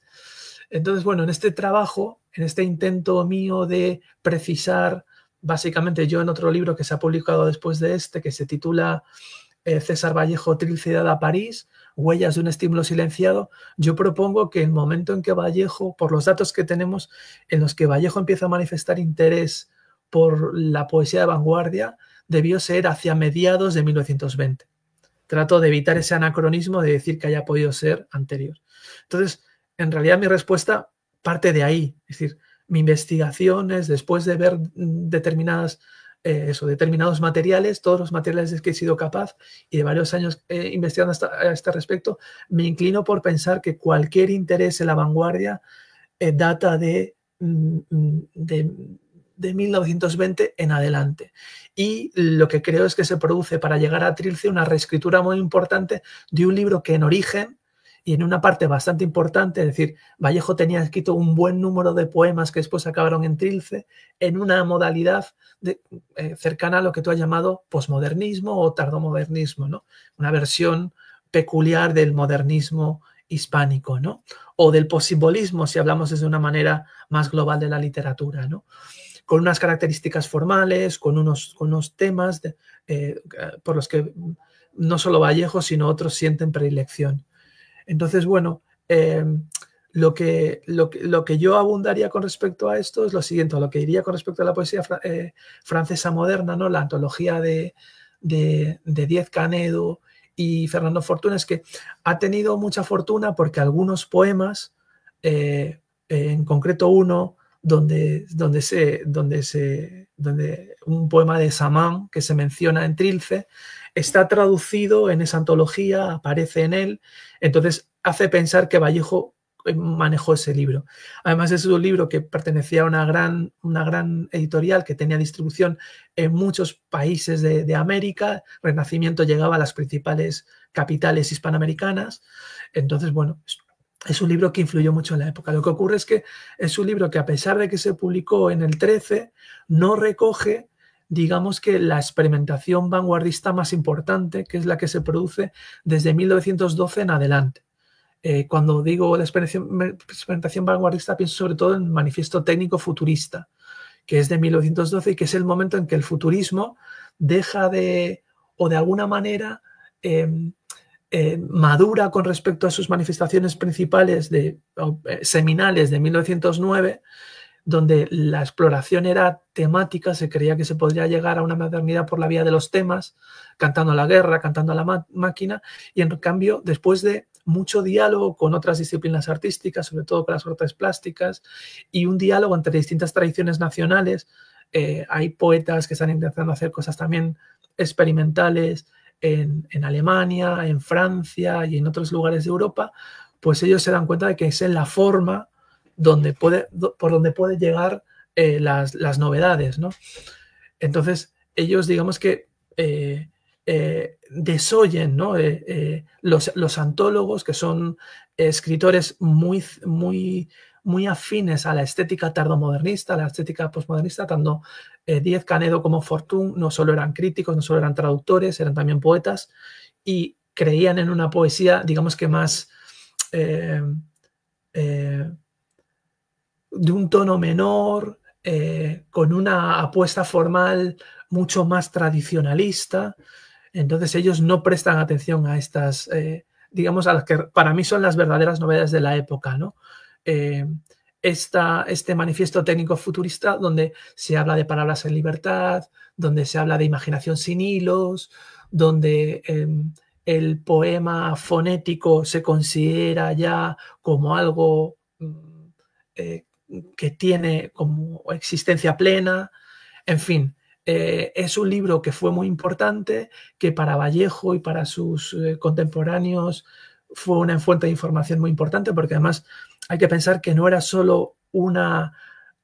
Entonces, bueno, en este trabajo, en este intento mío de precisar, básicamente yo en otro libro que se ha publicado después de este, que se titula César Vallejo, Trilcidad a París, huellas de un estímulo silenciado, yo propongo que el momento en que Vallejo, por los datos que tenemos, en los que Vallejo empieza a manifestar interés por la poesía de vanguardia, debió ser hacia mediados de 1920. Trato de evitar ese anacronismo de decir que haya podido ser anterior. Entonces, en realidad mi respuesta parte de ahí. Es decir, mi investigación es, después de ver determinados materiales, todos los materiales de que he sido capaz y de varios años investigando a este respecto, me inclino por pensar que cualquier interés en la vanguardia data de 1920 en adelante. Y lo que creo es que se produce para llegar a Trilce una reescritura muy importante de un libro que en origen y en una parte bastante importante, es decir, Vallejo tenía escrito un buen número de poemas que después acabaron en Trilce en una modalidad cercana a lo que tú has llamado posmodernismo o tardomodernismo, ¿no? Una versión peculiar del modernismo hispánico, ¿no? O del possimbolismo, si hablamos desde una manera más global de la literatura, ¿no? Con unas características formales, con unos temas por los que no solo Vallejo, sino otros sienten predilección. Entonces, bueno, lo que yo abundaría con respecto a esto es lo siguiente, lo que diría con respecto a la poesía francesa moderna, ¿no? La antología de Díez Canedo y Fernando Fortuna, es que ha tenido mucha fortuna porque algunos poemas, en concreto uno, donde un poema de Samán que se menciona en Trilce, está traducido en esa antología, aparece en él, entonces hace pensar que Vallejo manejó ese libro. Además es un libro que pertenecía a una gran editorial que tenía distribución en muchos países de América. Renacimiento llegaba a las principales capitales hispanoamericanas. Entonces, bueno, es un libro que influyó mucho en la época. Lo que ocurre es que es un libro que, a pesar de que se publicó en el 13, no recoge, digamos, que la experimentación vanguardista más importante, que es la que se produce desde 1912 en adelante. Cuando digo la experimentación vanguardista, pienso sobre todo en el Manifiesto Técnico Futurista, que es de 1912 y que es el momento en que el futurismo deja de, o de alguna manera, madura con respecto a sus manifestaciones principales seminales de 1909, donde la exploración era temática, se creía que se podría llegar a una modernidad por la vía de los temas, cantando a la guerra, cantando a la máquina, y en cambio, después de mucho diálogo con otras disciplinas artísticas, sobre todo con las artes plásticas, y un diálogo entre distintas tradiciones nacionales, hay poetas que están intentando hacer cosas también experimentales en Alemania, en Francia y en otros lugares de Europa, pues ellos se dan cuenta de que es en la forma por donde puede llegar las novedades, ¿no? Entonces, ellos, digamos que desoyen, ¿no? Los antólogos, que son escritores muy afines a la estética tardomodernista, a la estética postmodernista, tanto Díez Canedo como Fortuny no solo eran críticos, no solo eran traductores, eran también poetas, y creían en una poesía, digamos que más de un tono menor, con una apuesta formal mucho más tradicionalista. Entonces ellos no prestan atención a estas, digamos, a las que para mí son las verdaderas novedades de la época, ¿no? Este manifiesto técnico futurista, donde se habla de palabras en libertad, donde se habla de imaginación sin hilos, donde el poema fonético se considera ya como algo que tiene como existencia plena. En fin, es un libro que fue muy importante, que para Vallejo y para sus contemporáneos fue una fuente de información muy importante, porque además hay que pensar que no era solo una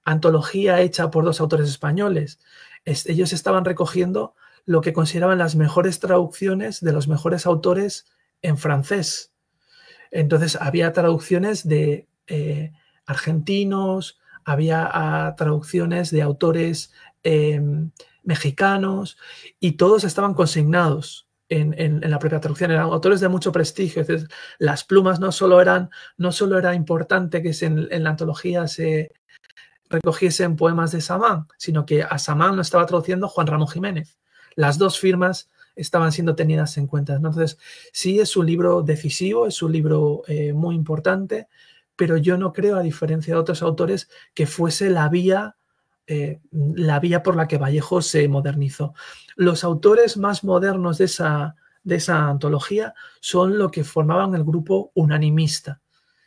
antología hecha por dos autores españoles. Ellos estaban recogiendo lo que consideraban las mejores traducciones de los mejores autores en francés. Entonces había traducciones de argentinos, había traducciones de autores mexicanos, y todos estaban consignados en la propia traducción. Eran autores de mucho prestigio. Entonces, las plumas no solo era importante que en la antología se recogiesen poemas de Samán, sino que a Samán lo estaba traduciendo Juan Ramón Jiménez. Las dos firmas estaban siendo tenidas en cuenta. Entonces, sí, es un libro decisivo, es un libro muy importante, pero yo no creo, a diferencia de otros autores, que fuese la vía por la que Vallejo se modernizó. Los autores más modernos de esa antología son los que formaban el grupo unanimista.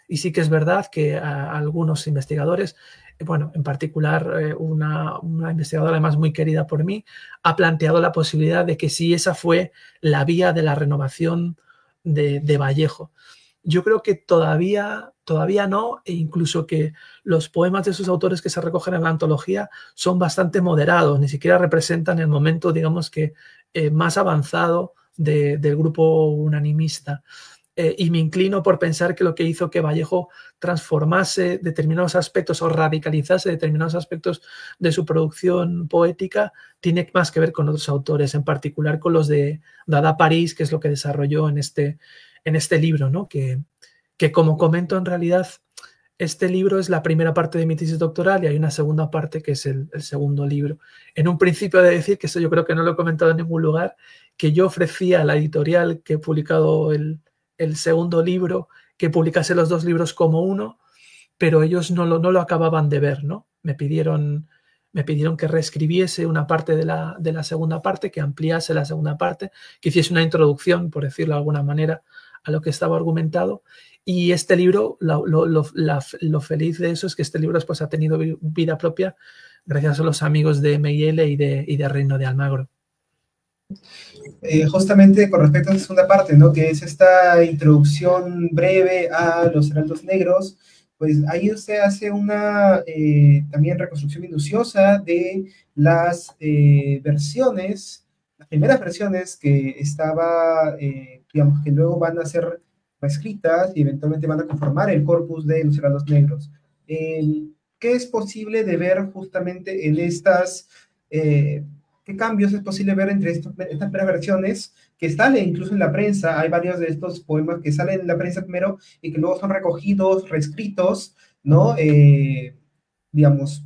Y sí que es verdad que algunos investigadores, bueno, en particular una investigadora además muy querida por mí, ha planteado la posibilidad de que sí, esa fue la vía de la renovación de Vallejo. Yo creo que todavía no, e incluso que los poemas de esos autores que se recogen en la antología son bastante moderados, ni siquiera representan el momento, digamos que, más avanzado del grupo unanimista. Y me inclino por pensar que lo que hizo que Vallejo transformase determinados aspectos o radicalizase determinados aspectos de su producción poética tiene más que ver con otros autores, en particular con los de Dada París, que es lo que desarrolló en este libro, ¿no? Que como comento, en realidad este libro es la primera parte de mi tesis doctoral y hay una segunda parte que es el segundo libro. En un principio he de decir, que eso yo creo que no lo he comentado en ningún lugar, que yo ofrecía a la editorial que he publicado el segundo libro que publicase los dos libros como uno, pero ellos no lo acababan de ver, ¿no? Me pidieron que reescribiese una parte de la segunda parte, que ampliase la segunda parte, que hiciese una introducción, por decirlo de alguna manera, a lo que estaba argumentado. Y este libro, lo feliz de eso es que este libro después ha tenido vida propia gracias a los amigos de MIL y de Reino de Almagro. Justamente con respecto a la segunda parte, ¿no? Que es esta introducción breve a los heraldos negros, pues ahí usted hace una también reconstrucción minuciosa de las versiones, las primeras versiones que estaba, digamos, que luego van a ser reescritas y eventualmente van a conformar el corpus de los heraldos negros. ¿Qué es posible de ver justamente en estas... ¿Qué cambios es posible ver entre estas primeras versiones que salen incluso en la prensa? Hay varios de estos poemas que salen en la prensa primero y que luego son recogidos, reescritos, ¿no? Digamos,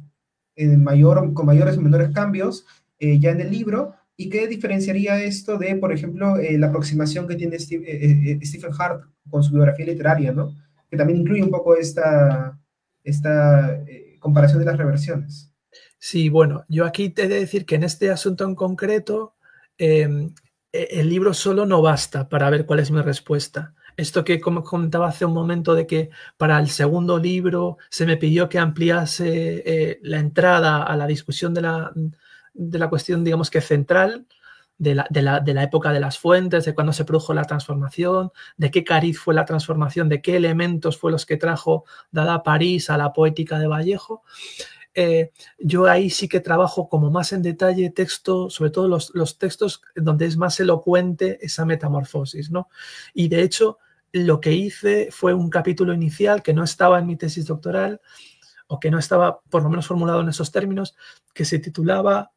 con mayores o menores cambios ya en el libro. ¿Y qué diferenciaría esto de, por ejemplo, la aproximación que tiene Stephen Hart con su biografía literaria, ¿no? Que también incluye un poco esta comparación de las reversiones. Sí, bueno, yo aquí te he de decir que en este asunto en concreto, el libro solo no basta para ver cuál es mi respuesta. Esto que, como comentaba hace un momento, de que para el segundo libro se me pidió que ampliase la entrada a la discusión de la cuestión, digamos que central, de la época de las fuentes, de cuándo se produjo la transformación, de qué cariz fue la transformación, de qué elementos fue los que trajo Dada París a la poética de Vallejo. Yo ahí sí que trabajo como más en detalle texto, sobre todo los textos donde es más elocuente esa metamorfosis, ¿no? Y de hecho lo que hice fue un capítulo inicial que no estaba en mi tesis doctoral, o que no estaba por lo menos formulado en esos términos, que se titulaba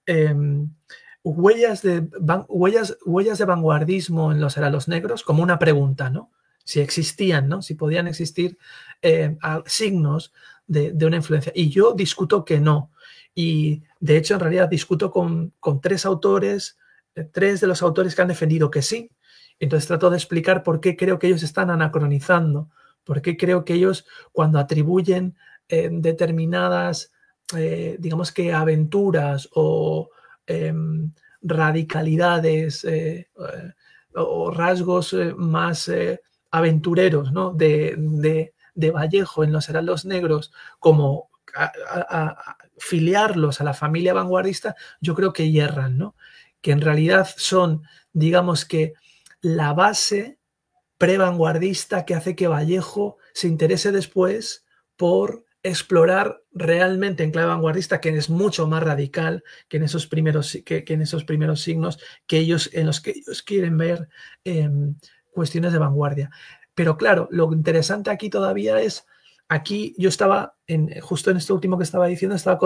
huellas de vanguardismo en los heraldos negros, como una pregunta, ¿no? Si existían, ¿no? Si podían existir signos de una influencia. Y yo discuto que no. Y de hecho, en realidad, discuto con tres autores, tres de los autores que han defendido que sí. Entonces trato de explicar por qué creo que ellos están anacronizando, por qué creo que ellos, cuando atribuyen determinadas, digamos que aventuras o radicalidades o rasgos más aventureros, ¿no? de Vallejo en los heraldos negros, como a filiarlos a la familia vanguardista, yo creo que hierran, ¿no? Que en realidad son, digamos que, la base pre-vanguardista que hace que Vallejo se interese después por explorar realmente en clave vanguardista, que es mucho más radical que en esos primeros signos en los que ellos quieren ver cuestiones de vanguardia. Pero claro, lo interesante aquí todavía es, aquí yo estaba, justo en esto último que estaba diciendo, estaba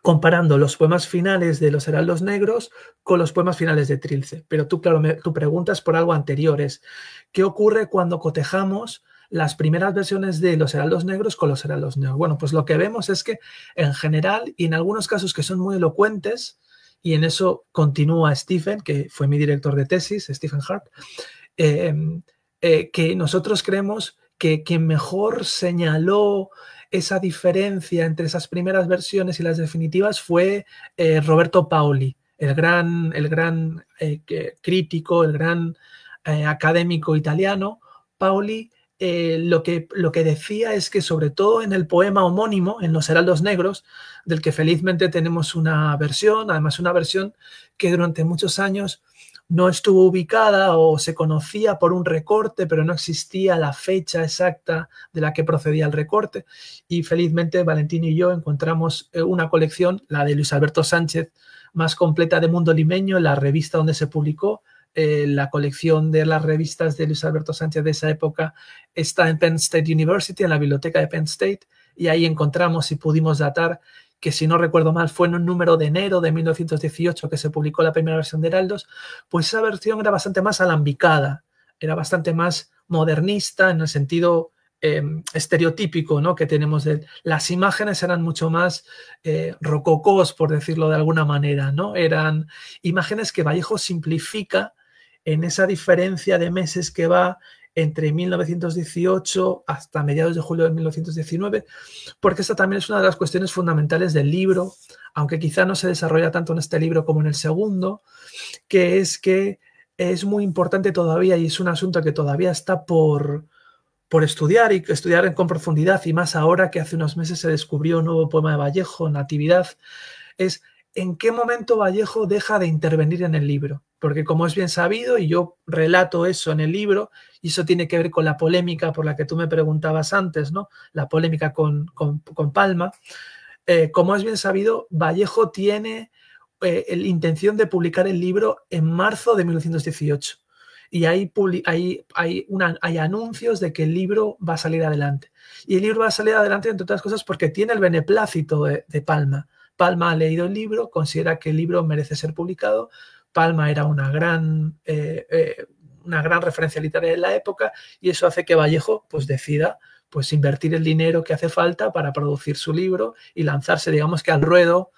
comparando los poemas finales de los Heraldos Negros con los poemas finales de Trilce. Pero tú, claro, tu pregunta es por algo anterior, es ¿qué ocurre cuando cotejamos las primeras versiones de los Heraldos Negros con los Heraldos Negros? Bueno, pues lo que vemos es que en general, y en algunos casos que son muy elocuentes, y en eso continúa Stephen, que fue mi director de tesis, Stephen Hart, que nosotros creemos que quien mejor señaló esa diferencia entre esas primeras versiones y las definitivas fue Roberto Paoli, el gran crítico, el gran académico italiano. Paoli lo que decía es que, sobre todo en el poema homónimo, en Los Heraldos Negros, del que felizmente tenemos una versión, además una versión que durante muchos años no estuvo ubicada o se conocía por un recorte, pero no existía la fecha exacta de la que procedía el recorte. Y felizmente Valentín y yo encontramos una colección, la de Luis Alberto Sánchez, más completa de Mundo Limeño, la revista donde se publicó. La colección de las revistas de Luis Alberto Sánchez de esa época está en Penn State University, en la biblioteca de Penn State, y ahí encontramos y pudimos datar que, si no recuerdo mal, fue en un número de enero de 1918 que se publicó la primera versión de Heraldos. Pues esa versión era bastante más alambicada, era bastante más modernista en el sentido estereotípico, ¿no?, que tenemos. Las imágenes eran mucho más rococós, por decirlo de alguna manera, ¿no? Eran imágenes que Vallejo simplifica en esa diferencia de meses que va entre 1918 hasta mediados de julio de 1919, porque esta también es una de las cuestiones fundamentales del libro, aunque quizá no se desarrolla tanto en este libro como en el segundo, que es muy importante todavía, y es un asunto que todavía está por estudiar, y estudiar con profundidad, y más ahora que hace unos meses se descubrió un nuevo poema de Vallejo, Natividad, es en qué momento Vallejo deja de intervenir en el libro. Porque, como es bien sabido, y yo relato eso en el libro, y eso tiene que ver con la polémica por la que tú me preguntabas antes, ¿no?, la polémica con Palma. Como es bien sabido, Vallejo tiene la intención de publicar el libro en marzo de 1918. Y hay anuncios de que el libro va a salir adelante. Y el libro va a salir adelante, entre otras cosas, porque tiene el beneplácito de Palma. Palma ha leído el libro, considera que el libro merece ser publicado. Palma era una gran referencia literaria en la época, y eso hace que Vallejo pues decida pues invertir el dinero que hace falta para producir su libro y lanzarse, digamos, que al ruedo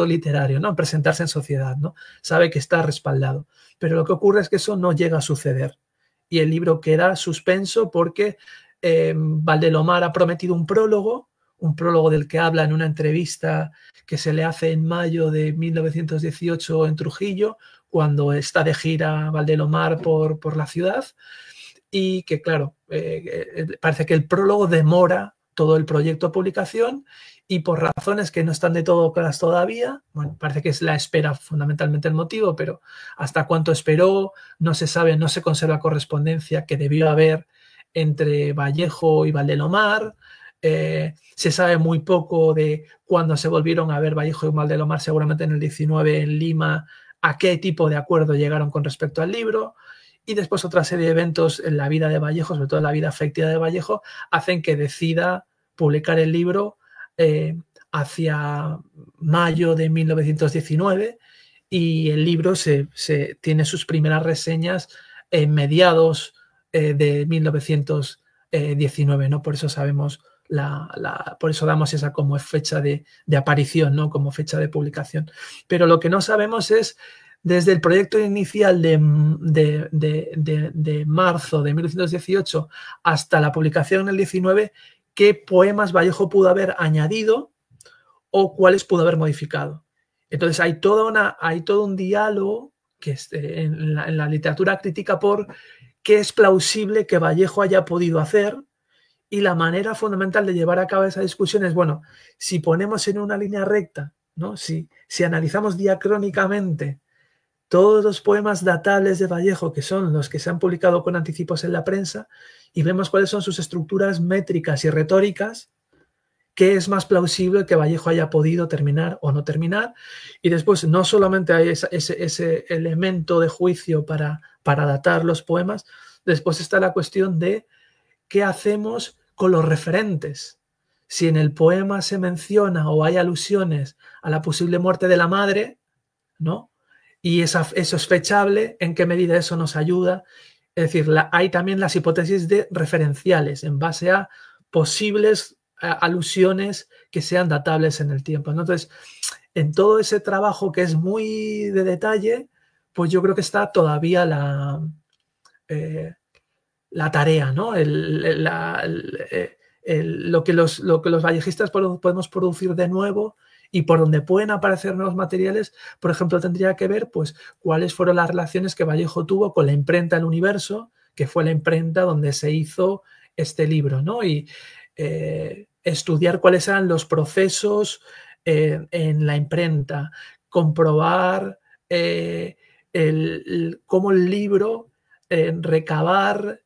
literario, ¿no?, presentarse en sociedad, ¿no? Sabe que está respaldado. Pero lo que ocurre es que eso no llega a suceder, y el libro queda suspenso porque Valdelomar ha prometido un prólogo del que habla en una entrevista que se le hace en mayo de 1918 en Trujillo, cuando está de gira Valdelomar por la ciudad, y que, claro, parece que el prólogo demora todo el proyecto de publicación, y por razones que no están de todo claras todavía, bueno, parece que es la espera fundamentalmente el motivo, pero hasta cuánto esperó no se sabe, no se conserva correspondencia que debió haber entre Vallejo y Valdelomar. Se sabe muy poco de cuándo se volvieron a ver Vallejo y Valdelomar, seguramente en el 19 en Lima, a qué tipo de acuerdo llegaron con respecto al libro. Y después otra serie de eventos en la vida de Vallejo, sobre todo en la vida afectiva de Vallejo, hacen que decida publicar el libro hacia mayo de 1919, y el libro tiene sus primeras reseñas en mediados de 1919, ¿no? Por eso sabemos por eso damos esa como fecha de aparición, ¿no?, como fecha de publicación. Pero lo que no sabemos es, desde el proyecto inicial de marzo de 1918 hasta la publicación en el 19, qué poemas Vallejo pudo haber añadido o cuáles pudo haber modificado. Entonces hay todo un diálogo que en la literatura crítica por qué es plausible que Vallejo haya podido hacer, y la manera fundamental de llevar a cabo esa discusión es, bueno, si ponemos en una línea recta, ¿no?, si analizamos diacrónicamente todos los poemas datables de Vallejo, que son los que se han publicado con anticipos en la prensa, y vemos cuáles son sus estructuras métricas y retóricas, qué es más plausible que Vallejo haya podido terminar o no terminar. Y después no solamente hay ese elemento de juicio para datar los poemas, Después está la cuestión de qué hacemos con los referentes. Si en el poema se menciona o hay alusiones a la posible muerte de la madre, ¿no? Y eso es fechable, ¿en qué medida eso nos ayuda? Es decir, hay también las hipótesis de referenciales en base a posibles alusiones que sean datables en el tiempo, ¿no? Entonces, en todo ese trabajo que es muy de detalle, pues yo creo que está todavía la tarea, ¿no? Lo que los vallejistas podemos producir de nuevo y por donde pueden aparecer nuevos materiales, por ejemplo, tendría que ver pues cuáles fueron las relaciones que Vallejo tuvo con la imprenta El Universo, que fue la imprenta donde se hizo este libro, ¿no? Y estudiar cuáles eran los procesos en la imprenta, comprobar cómo el libro, recabar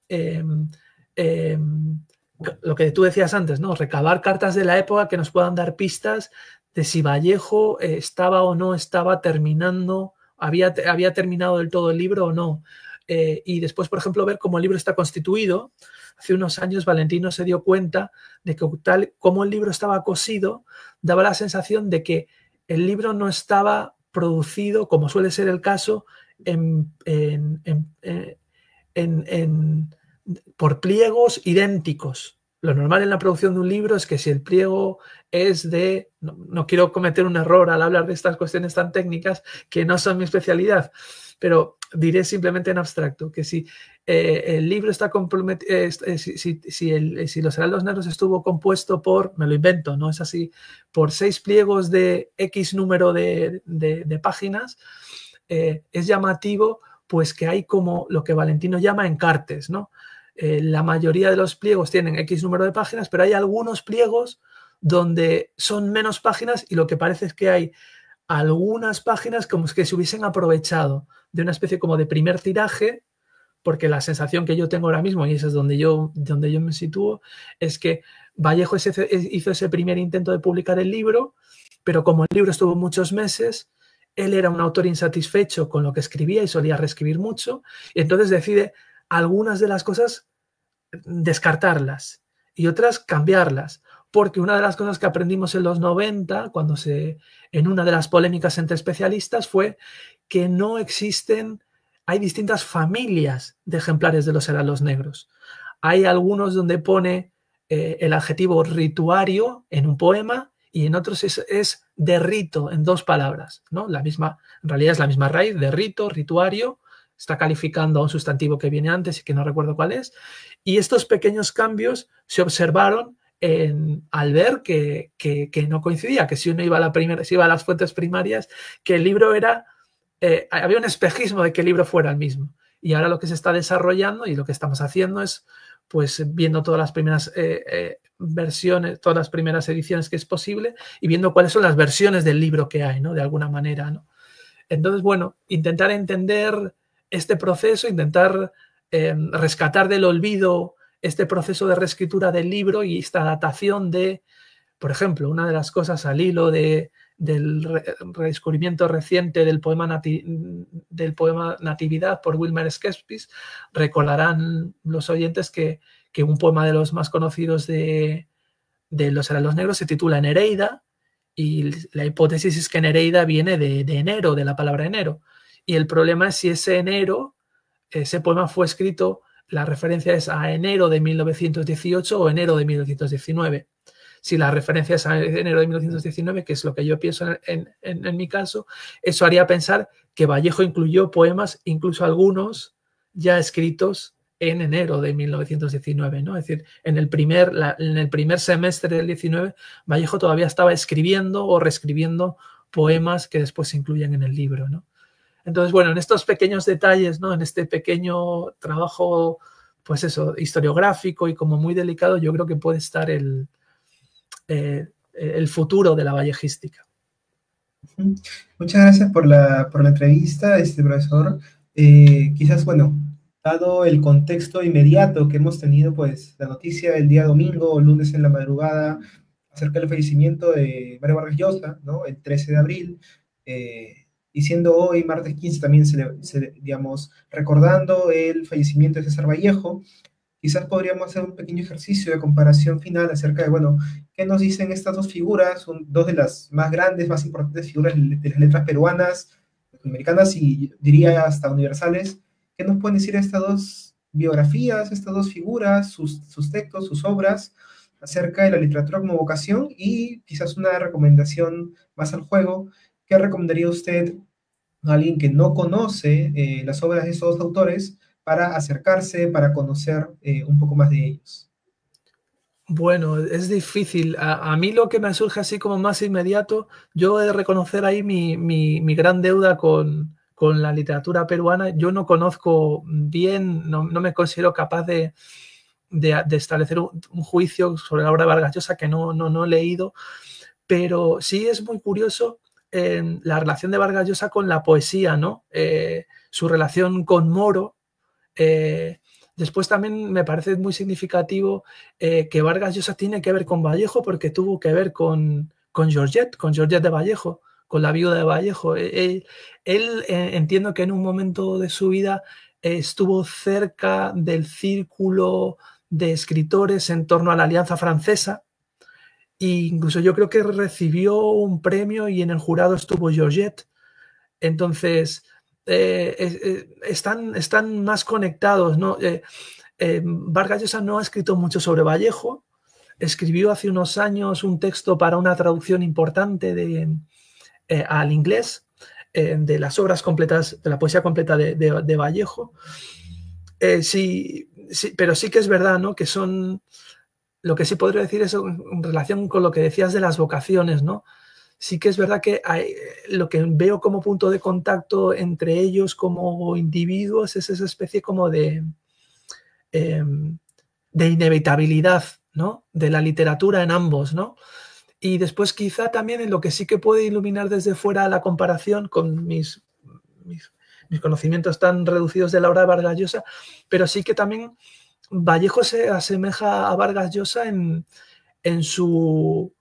lo que tú decías antes, ¿no? Recabar cartas de la época que nos puedan dar pistas de si Vallejo estaba o no estaba terminando, había terminado del todo el libro o no. Y después, por ejemplo, ver cómo el libro está constituido. Hace unos años Valentino se dio cuenta de que tal como el libro estaba cosido, daba la sensación de que el libro no estaba producido, como suele ser el caso, por pliegos idénticos. Lo normal en la producción de un libro es que si el pliego es de... No quiero cometer un error al hablar de estas cuestiones tan técnicas que no son mi especialidad, pero diré simplemente en abstracto que si el libro está comprometido, si Los Heraldos Negros estuvo compuesto por, me lo invento, no es así, por 6 pliegos de X número de páginas, es llamativo pues que hay como lo que Valentino llama encartes, ¿no? La mayoría de los pliegos tienen X número de páginas, pero hay algunos pliegos donde son menos páginas y lo que parece es que hay algunas páginas como que se hubiesen aprovechado de una especie como de primer tiraje, porque la sensación que yo tengo ahora mismo, y esa es donde yo me sitúo, es que Vallejo hizo ese primer intento de publicar el libro, pero como el libro estuvo muchos meses, él era un autor insatisfecho con lo que escribía y solía reescribir mucho, y entonces decide algunas de las cosas descartarlas y otras cambiarlas, porque una de las cosas que aprendimos en los 90, en una de las polémicas entre especialistas, fue que no existen, hay distintas familias de ejemplares de Los Heraldos Negros. Hay algunos donde pone el adjetivo rituario en un poema y en otros es de rito en 2 palabras, ¿no? En realidad es la misma raíz, de rito, rituario, está calificando a un sustantivo que viene antes y que no recuerdo cuál es, y estos pequeños cambios se observaron al ver que no coincidía, que si uno iba a las fuentes primarias, que el libro había un espejismo de que el libro fuera el mismo. Y ahora lo que se está desarrollando y lo que estamos haciendo es, pues, viendo todas las primeras versiones, todas las primeras ediciones que es posible y viendo cuáles son las versiones del libro que hay, ¿no? De alguna manera, ¿no? Entonces, bueno, intentar entender este proceso, intentar rescatar del olvido este proceso de reescritura del libro y esta datación de, por ejemplo, una de las cosas al hilo del redescubrimiento reciente del poema Natividad por Wilmer Skepsis, recordarán los oyentes que un poema de los más conocidos de Los Heraldos Negros se titula Nereida, y la hipótesis es que Nereida viene de enero, de la palabra enero. Y el problema es si ese poema fue escrito, la referencia es a enero de 1918 o enero de 1919. Si la referencia es a enero de 1919, que es lo que yo pienso en mi caso, eso haría pensar que Vallejo incluyó poemas, incluso algunos ya escritos en enero de 1919, ¿no? Es decir, en el primer semestre del 19, Vallejo todavía estaba escribiendo o reescribiendo poemas que después se incluyen en el libro, ¿no? Entonces, bueno, en estos pequeños detalles, ¿no? En este pequeño trabajo, pues eso, historiográfico y como muy delicado, yo creo que puede estar el futuro de la vallejística. Muchas gracias por la entrevista, profesor. Quizás, bueno, dado el contexto inmediato que hemos tenido, pues la noticia del día domingo o lunes en la madrugada acerca del fallecimiento de Mario Vargas Llosa, ¿no? El 13 de abril, y siendo hoy martes 15 también, digamos, recordando el fallecimiento de César Vallejo, quizás podríamos hacer un pequeño ejercicio de comparación final acerca de, bueno, qué nos dicen estas dos figuras, son dos de las más grandes, más importantes figuras de las letras peruanas, latinoamericanas y diría hasta universales. ¿Qué nos pueden decir estas dos biografías, estas dos figuras, sus textos, sus obras, acerca de la literatura como vocación? Y quizás una recomendación más al juego, ¿qué recomendaría usted a alguien que no conoce las obras de esos dos autores para acercarse, para conocer un poco más de ellos? Bueno, es difícil. A mí lo que me surge así como más inmediato, yo he de reconocer ahí mi gran deuda con la literatura peruana. Yo no conozco bien, no me considero capaz de establecer un juicio sobre la obra de Vargas Llosa, que no he leído, pero sí es muy curioso la relación de Vargas Llosa con la poesía, ¿no? Su relación con Moro. Después también me parece muy significativo que Vargas Llosa tiene que ver con Vallejo porque tuvo que ver con Georgette de Vallejo, con la viuda de Vallejo. Él entiendo que en un momento de su vida estuvo cerca del círculo de escritores en torno a la Alianza Francesa, e incluso yo creo que recibió un premio y en el jurado estuvo Georgette. Entonces, están más conectados, ¿no? Vargas Llosa no ha escrito mucho sobre Vallejo, escribió hace unos años un texto para una traducción importante al inglés de las obras completas, de la poesía completa de Vallejo. Sí, pero sí que es verdad, ¿no? Que son, lo que sí podría decir es en relación con lo que decías de las vocaciones, ¿no? Sí que es verdad que lo que veo como punto de contacto entre ellos como individuos es esa especie como de inevitabilidad, ¿no? De la literatura en ambos, ¿no? Y después quizá también en lo que sí que puede iluminar desde fuera la comparación con mis conocimientos tan reducidos de la obra de Vargas Llosa, pero sí que también Vallejo se asemeja a Vargas Llosa en su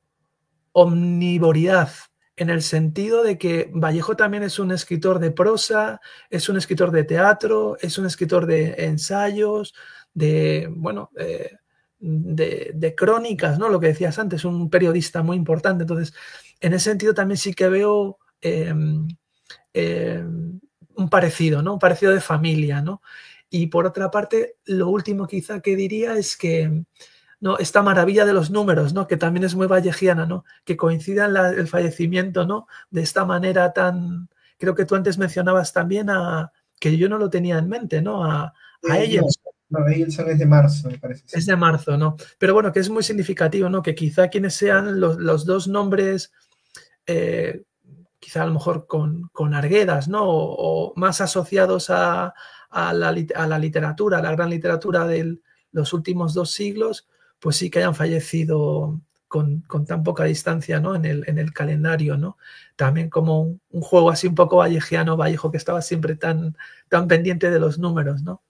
omnivoridad, en el sentido de que Vallejo también es un escritor de prosa, es un escritor de teatro, es un escritor de ensayos, bueno, de crónicas, ¿no? Lo que decías antes, un periodista muy importante. Entonces, en ese sentido también sí que veo un parecido, ¿no? Un parecido de familia, ¿no? Y por otra parte, lo último quizá que diría es que, ¿no? Esta maravilla de los números, ¿no? Que también es muy vallejiana, ¿no? Que coincidan el fallecimiento, ¿no? De esta manera tan... Creo que tú antes mencionabas también que yo no lo tenía en mente, ¿no? A No, ellos. no, Eielson es de marzo, me parece, Es sí. de marzo, ¿no? Pero bueno, que es muy significativo, ¿no? Que quizá quienes sean los dos nombres, quizá a lo mejor con Arguedas, ¿no? O más asociados a la literatura, a la gran literatura de los últimos 2 siglos, pues sí que hayan fallecido con tan poca distancia, ¿no? En el calendario, ¿no? También como un juego así un poco vallejiano, Vallejo, que estaba siempre tan pendiente de los números, ¿no?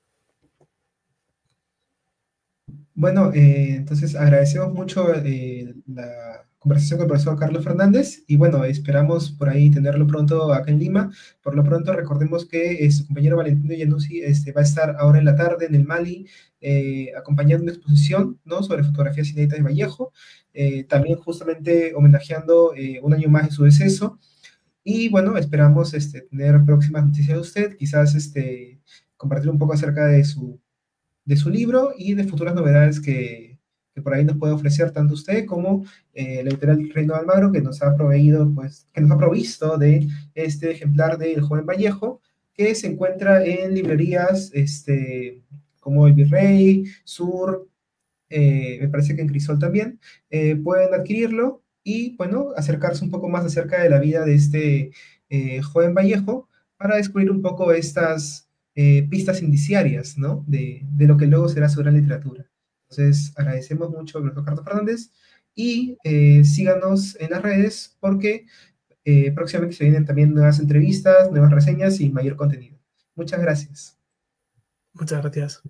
Bueno, entonces agradecemos mucho la conversación con el profesor Carlos Fernández y bueno, esperamos por ahí tenerlo pronto acá en Lima. Por lo pronto recordemos que su compañero Valentino Yanuzzi va a estar ahora en la tarde en el Mali acompañando una exposición, ¿no? Sobre fotografías inéditas de Vallejo, también justamente homenajeando un año más de su deceso. Y bueno, esperamos tener próximas noticias de usted, quizás compartir un poco acerca de su libro y de futuras novedades que por ahí nos puede ofrecer tanto usted como la editorial Reino de Almagro, que nos ha proveído, pues, que nos ha provisto de este ejemplar de El Joven Vallejo, que se encuentra en librerías como El Virrey, Sur, me parece que en Crisol también, pueden adquirirlo y, bueno, acercarse un poco más acerca de la vida de este joven Vallejo para descubrir un poco estas pistas indiciarias, ¿no? De lo que luego será su gran literatura. Entonces, agradecemos mucho a Roberto Carlos Fernández y síganos en las redes porque próximamente se vienen también nuevas entrevistas, nuevas reseñas y mayor contenido. Muchas gracias. Muchas gracias.